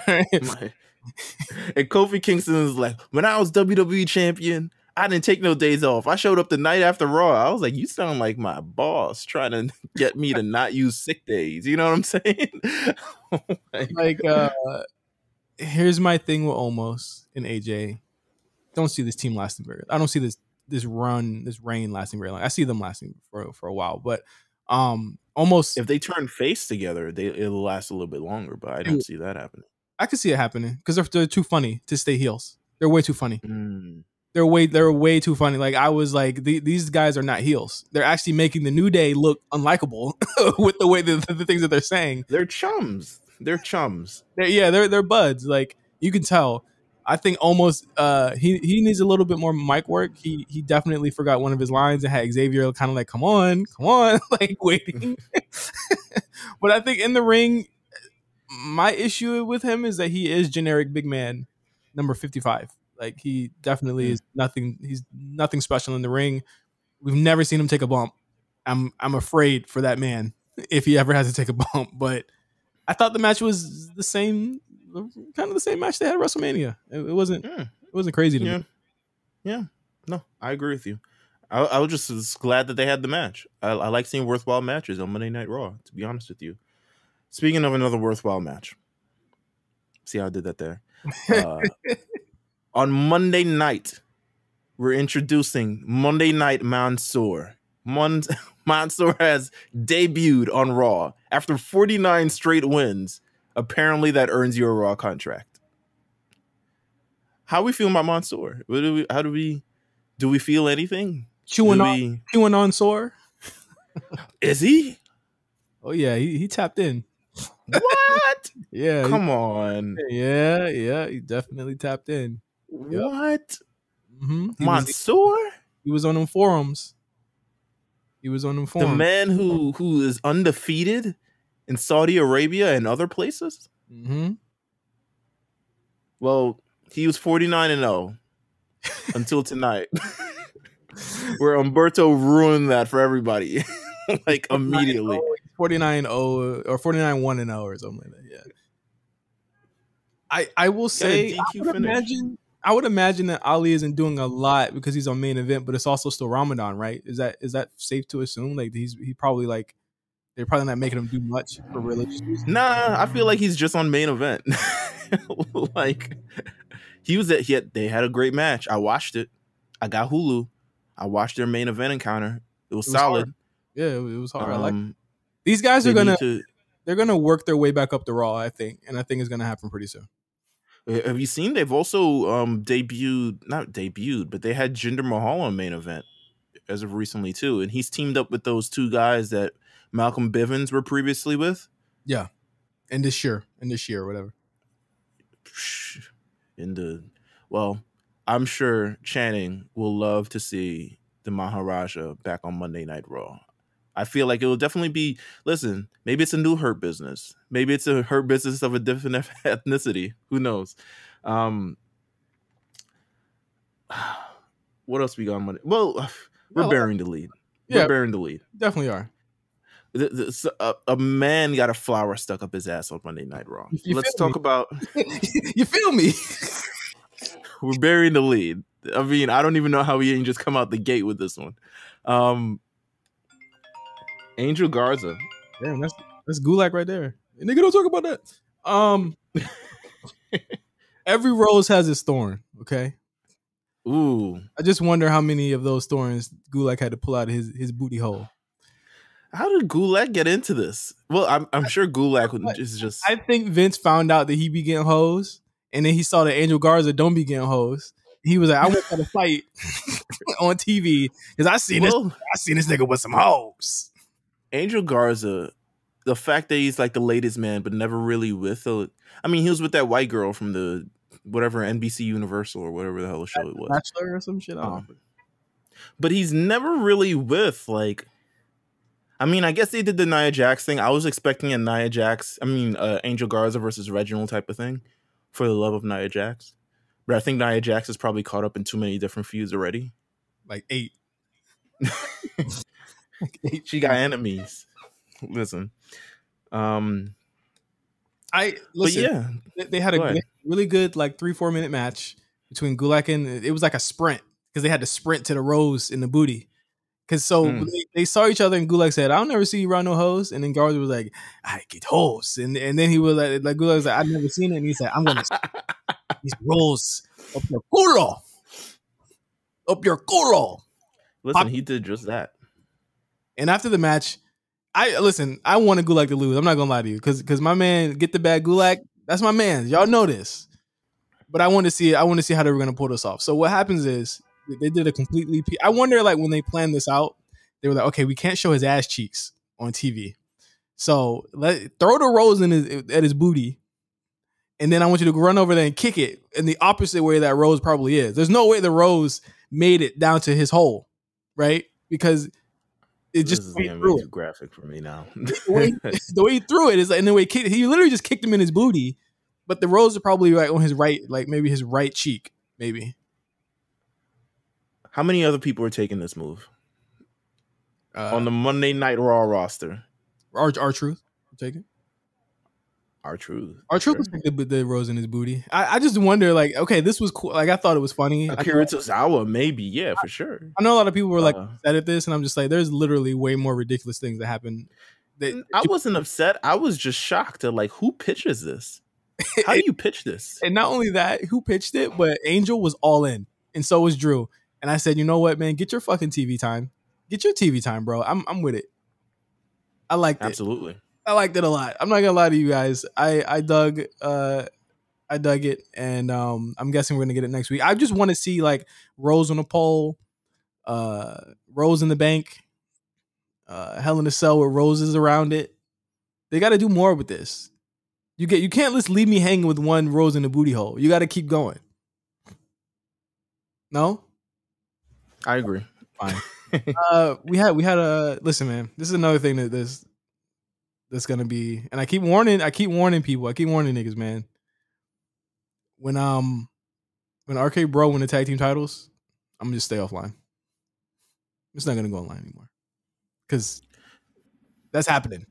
And Kofi Kingston is like, when I was WWE champion, I didn't take no days off. I showed up the night after Raw. I was like, you sound like my boss trying to get me to not use sick days. You know what I'm saying? Here's my thing with Omos and AJ. Don't see this team lasting very. I don't see this reign lasting very long. I see them lasting for a while, but Almost If they turn face together, it'll last a little bit longer, but I don't see that happening. I could see it happening because they're too funny to stay heels. They're way too funny. Mm. They're way too funny. Like I was like, these guys are not heels. They're actually making the New Day look unlikable with the way the things that they're saying. They're chums. They're buds. Like you can tell. I think almost he needs a little bit more mic work. He definitely forgot one of his lines and had Xavier kind of like, come on, like waiting. But I think in the ring, my issue with him is that he is generic big man number 55. Like he definitely is nothing. He's nothing special in the ring. We've never seen him take a bump. I'm afraid for that man if he ever has to take a bump. But I thought the match was the same, kind of the same match they had at WrestleMania. It wasn't crazy to me. Yeah, no, I agree with you. I was just glad that they had the match. I like seeing worthwhile matches on Monday Night Raw, to be honest with you. Speaking of another worthwhile match, see how I did that there. On Monday night, we're introducing Monday Night Mansoor. Mansoor has debuted on Raw after 49 straight wins. Apparently, that earns you a Raw contract. How are we feeling about Mansoor? Do we feel anything? Chewing on sore? Is he? Oh yeah, he tapped in. What? Yeah. Come on. Yeah, he definitely tapped in. What? Mm-hmm. Mansoor? He was on them forums. The man who is undefeated in Saudi Arabia and other places? Mm-hmm. Well, he was 49-0 until tonight. Where Umberto ruined that for everybody. Like immediately. 49-0 or 49-1-0 or something like that. Yeah. I will say I would imagine that Ali isn't doing a lot because he's on main event, but it's also still Ramadan, right? Is that safe to assume? Like he probably like they're probably not making him do much for religious reasons. Nah, I feel like he's just on main event. Like they had a great match. I watched it. I got Hulu. I watched their main event encounter. It was solid. Hard. Yeah, it was hard. I like it. These guys are they're gonna work their way back up to Raw, I think, and I think it's gonna happen pretty soon. Have you seen? They've also not debuted, but they had Jinder Mahal on main event as of recently too, and he's teamed up with those two guys that Malcolm Bivens were previously with. Yeah, in this year or whatever. I'm sure Channing will love to see the Maharaja back on Monday Night Raw. I feel like it will definitely be, listen, maybe it's a new Hurt Business. Maybe it's a Hurt Business of a different ethnicity. Who knows? What else we got on Monday? Well, we're burying the lead. We're burying the lead. Definitely are. A man got a flower stuck up his ass on Monday Night Raw. Let's talk about... You feel me? We're burying the lead. I mean, I don't even know how we didn't just come out the gate with this one. Angel Garza. Damn, that's Gulak right there. Nigga, don't talk about that. Every rose has its thorn, okay? Ooh. I just wonder how many of those thorns Gulak had to pull out of his booty hole. How did Gulak get into this? Well, I'm sure Gulak is just... I think Vince found out that he be getting hoes, and then he saw that Angel Garza don't be getting hoes. He was like, I want to fight on TV because I seen this nigga with some hoes. Angel Garza, the fact that he's like the latest man, but never really with he was with that white girl from the whatever NBC Universal or whatever the hell the show it was. Bachelor or some shit. But he's never really with I guess they did the Nia Jax thing. I was expecting a Angel Garza versus Reginald type of thing for the love of Nia Jax. But I think Nia Jax is probably caught up in too many different feuds already. Like 8. She got enemies. Listen. But yeah, they had a really good 3-4 minute match between Gulak and it was like a sprint because they had to sprint to the rose in the booty. Because they saw each other and Gulak said, "I'll never see you run no hoes," and then Garza was like, "I get hoes," and then he was like Gulak was like, "I've never seen it," and he said, "I'm gonna these rolls up your culo." Listen, he did just that. And after the match, I wanted Gulak to lose. I'm not gonna lie to you, because my man Get the Bag Gulak, that's my man. Y'all know this. But I want to see it. I want to see how they were gonna pull this off. So what happens is they did a completely. I wonder, like, when they planned this out, they were like, okay, we can't show his ass cheeks on TV, so throw the rose at his booty, and then I want you to run over there and kick it in the opposite way that rose probably is. There's no way the rose made it down to his hole, right? Because it This just is way getting through way it. too graphic for me now. The way he threw it is like, and the way he literally just kicked him in his booty, but the rose are probably like on his right, like maybe his right cheek, maybe. How many other people are taking this move on the Monday Night Raw roster? R-Truth, take it. R-Truth. R-Truth was the rose in his booty. I just wonder, like, okay, this was cool. Like, I thought it was funny. Akira Tozawa, maybe, yeah, for sure. I know a lot of people were like upset at this, and I'm just like, there's literally way more ridiculous things that happen. I wasn't upset. I was just shocked at, like, who pitches this? How do you pitch this? And not only that, who pitched it, but Angel was all in, and so was Drew. And I said, you know what, man, get your fucking TV time. Get your TV time, bro. I'm with it. I liked it. Absolutely. I liked it a lot. I'm not gonna lie to you guys. I dug it, and I'm guessing we're gonna get it next week. I just want to see, like, Rose on a pole, Rose in the bank, Hell in a Cell with roses around it. They got to do more with this. You can't just leave me hanging with one rose in the booty hole. You got to keep going. No, I agree. Fine. we had a listen, man. This is another thing that's gonna be, and I keep warning people. I keep warning niggas, man. When RK Bro win the tag team titles, I'm gonna just stay offline. It's not gonna go online anymore because that's happening.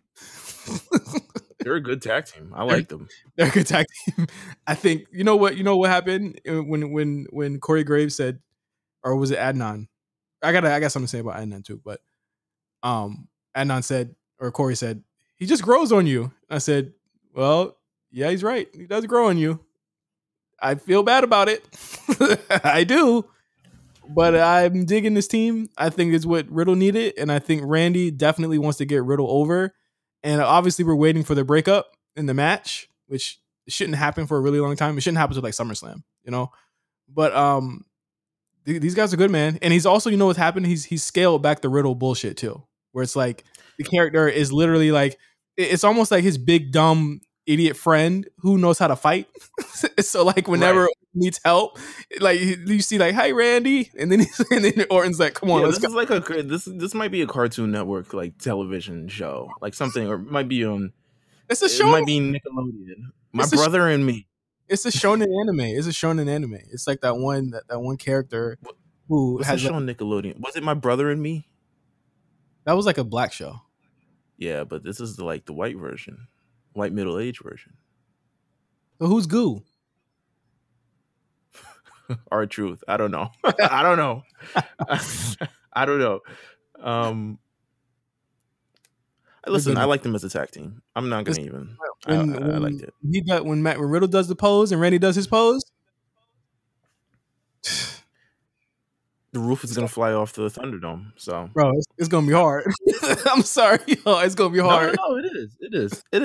They're a good tag team. I like them. They're a good tag team. I think you know what happened when Corey Graves said, or was it Adnan? I got something to say about Adnan too, but Adnan said, or Corey said, he just grows on you. I said, well, yeah, he's right. He does grow on you. I feel bad about it. I do. But I'm digging this team. I think it's what Riddle needed, and I think Randy definitely wants to get Riddle over. And obviously, we're waiting for the breakup in the match, which shouldn't happen for a really long time. It shouldn't happen to like SummerSlam, you know. But these guys are good, man. And he's also, you know what's happened? He's scaled back the Riddle bullshit too, where it's like the character is literally like, it's almost like his big dumb idiot friend who knows how to fight. So like whenever he needs help, like you see like, "Hi Randy," and then Orton's like, "Come on, yeah, let's this go." is like this might be a Cartoon Network like television show, like something, or it might be on. It's a show. It might be Nickelodeon. My Brother and Me. It's a shonen anime. It's a shonen anime. It's like that one character who What's has the show on Nickelodeon? Was it My Brother and Me? That was like a black show. Yeah, but this is like the white version, white middle-aged version. So who's Goo? R-Truth. I don't know. I don't know. I don't know. Listen, I like them as a tag team. I'm not gonna even. I liked it. When Riddle does the pose and Randy does his pose, the roof is gonna fly off the Thunderdome. So, bro, it's gonna be hard. I'm sorry, yo, it's gonna be hard. No, it is. You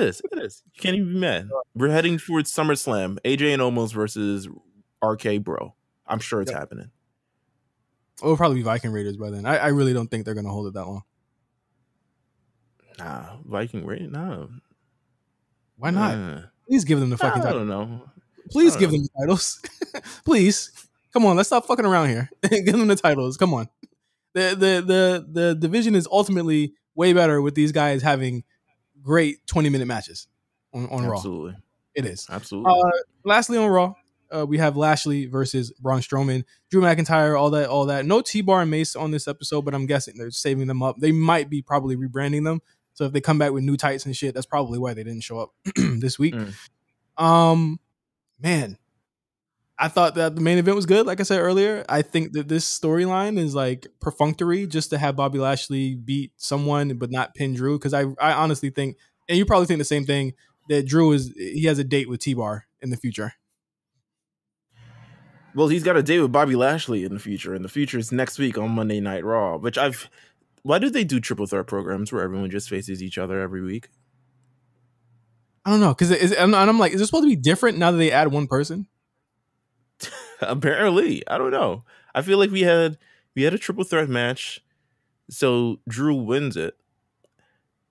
can't even be mad. We're heading towards SummerSlam. AJ and Omos versus RK Bro. I'm sure it's happening. It'll probably be Viking Raiders by then. I really don't think they're gonna hold it that long. Nah, Viking Raiders. No. Why not? Please give them the fucking title. I don't know. Please give them the titles. Please. Come on, let's stop fucking around here. Give them the titles. Come on. The division is ultimately way better with these guys having great 20-minute matches on Raw. Absolutely. It is. Absolutely. Lastly on Raw, we have Lashley versus Braun Strowman, Drew McIntyre, all that. No T-Bar and Mace on this episode, but I'm guessing they're saving them up. They might be probably rebranding them. So if they come back with new tights and shit, that's probably why they didn't show up this week. Man, I thought that the main event was good. Like I said earlier, I think that this storyline is like perfunctory just to have Bobby Lashley beat someone but not pin Drew. Because I honestly think, and you probably think the same thing, that Drew he has a date with T-Bar in the future. Well, he's got a date with Bobby Lashley in the future, and the future is next week on Monday Night Raw, which Why do they do triple threat programs where everyone just faces each other every week? I don't know, because I'm like, is it supposed to be different now that they add one person? Apparently, I don't know. I feel like we had a triple threat match, so Drew wins it,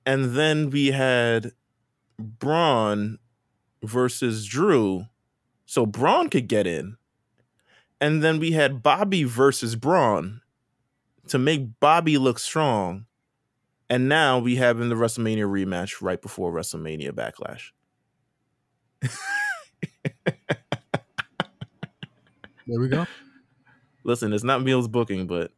and then we had Braun versus Drew, so Braun could get in, and then we had Bobby versus Braun to make Bobby look strong, and now we have in the WrestleMania rematch right before WrestleMania Backlash. There we go. Listen, it's not Meelz booking, but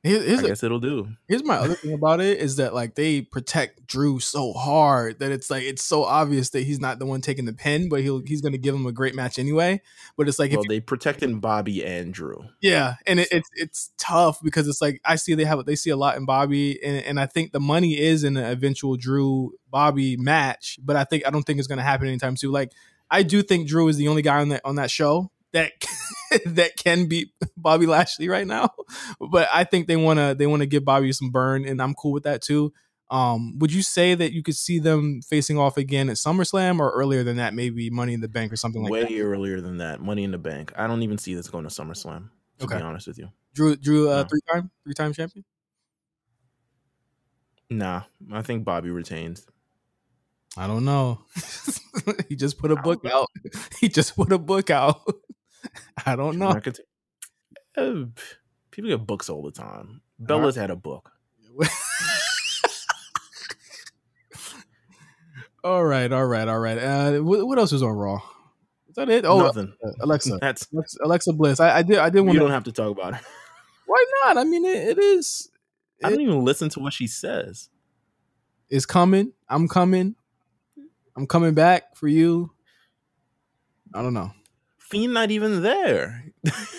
I guess it'll do. Here's my other thing about it is that like they protect Drew so hard that it's like it's so obvious that he's not the one taking the pin, but he's going to give him a great match anyway. But it's like they protecting Bobby and Drew. Yeah, and it's tough because it's like they see a lot in Bobby, and I think the money is in an eventual Drew Bobby match, but I don't think it's going to happen anytime soon. Like I do think Drew is the only guy on that show that that can beat Bobby Lashley right now, but I think they want to give Bobby some burn, and I'm cool with that too. Would you say that you could see them facing off again at SummerSlam or earlier than that, maybe Money in the Bank or something like that? Way earlier than that, Money in the Bank. I don't even see this going to SummerSlam, to be honest with you. Drew, three-time champion? Nah, I think Bobby retains. I don't know. He just put a book out. I don't know. People get books all the time. Bella's had a book. All right. What else was on Raw? Is that it? Oh, nothing. Alexa. That's Alexa Bliss. I did want. You don't have to talk about her. Why not? I mean, it is. I don't even listen to what she says. It's coming. I'm coming back for you. I don't know. Fiend not even there.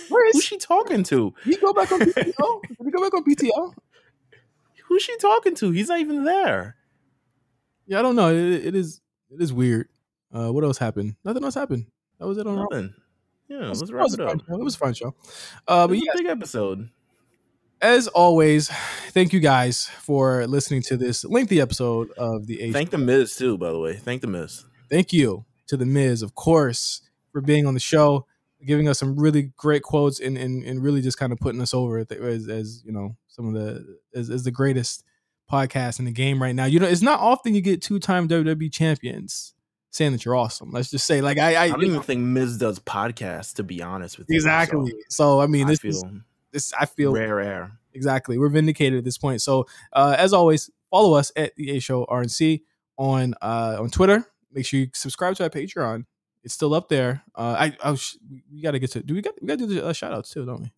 Who's she talking to? He go back on PTO? Who's she talking to? He's not even there. Yeah, I don't know. It is weird. What else happened? Nothing else happened. That was it on Nothing. Yeah, let's wrap it up. It was a fun show. But yeah, big episode. As always, thank you guys for listening to this lengthy episode of the H. Thank the Miz too, by the way. Thank the Miz. Thank you to the Miz, of course, for being on the show, giving us some really great quotes and really just kind of putting us over as you know, as the greatest podcast in the game right now. You know, it's not often you get 2-time WWE champions saying that you're awesome. Let's just say, like, I don't even think Miz does podcasts, to be honest with you. Exactly. So I mean, I feel rare air. Exactly. We're vindicated at this point. So as always, follow us at the A Show RNC on Twitter. Make sure you subscribe to our Patreon. It's still up there. We got to get to. We got to do the shout outs too, don't we?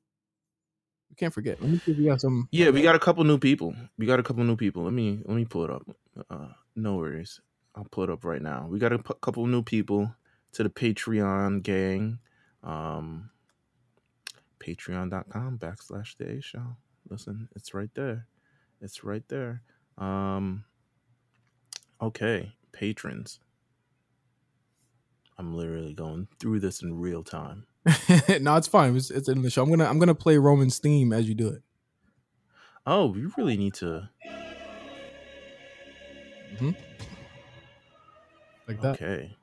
We can't forget. Let me see if we got some. Yeah, we got a couple new people. Let me pull it up. No worries. I'll pull it up right now. We got a couple new people to the Patreon gang. Patreon.com/The A Show. Listen, it's right there. Okay, patrons. I'm literally going through this in real time. No, it's fine. It's in the show. I'm gonna play Roman's theme as you do it. Oh, we really need to. Mm-hmm. Like that. Okay.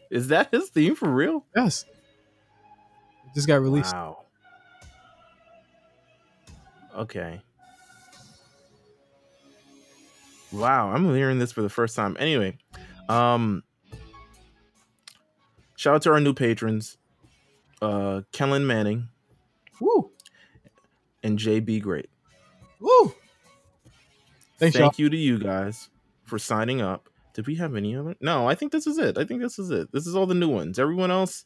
Is that his theme for real? Yes. It just got released. Wow. Okay. Wow, I'm hearing this for the first time. Anyway, shout out to our new patrons, Kellen Manning, woo, and JB Great. Woo. Thank you to you guys for signing up. Did we have any other? No, I think this is it. This is all the new ones. Everyone else,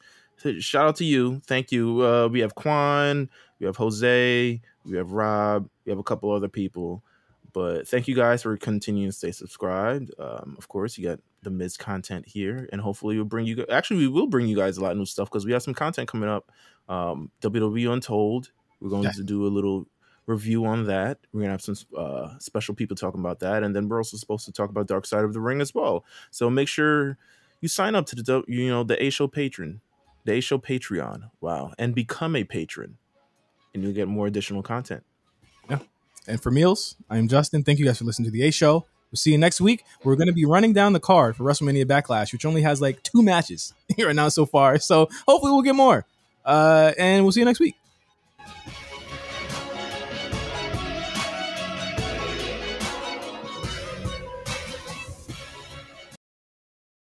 shout out to you. Thank you. We have Quan, we have Jose, we have Rob, we have a couple other people. But thank you guys for continuing to stay subscribed. Of course, you got the Miz content here, and hopefully we will bring you guys a lot of new stuff because we have some content coming up. WWE Untold. We're going to do a little review on that. We're gonna have some special people talking about that, and then we're also supposed to talk about Dark Side of the Ring as well. So make sure you sign up to the A Show patron, the A Show Patreon. Wow, and become a patron, and you'll get more additional content. And for Meelz, I am Justin. Thank you guys for listening to the A Show. We'll see you next week. We're going to be running down the card for WrestleMania Backlash, which only has like 2 matches right now so far. So hopefully we'll get more. And we'll see you next week.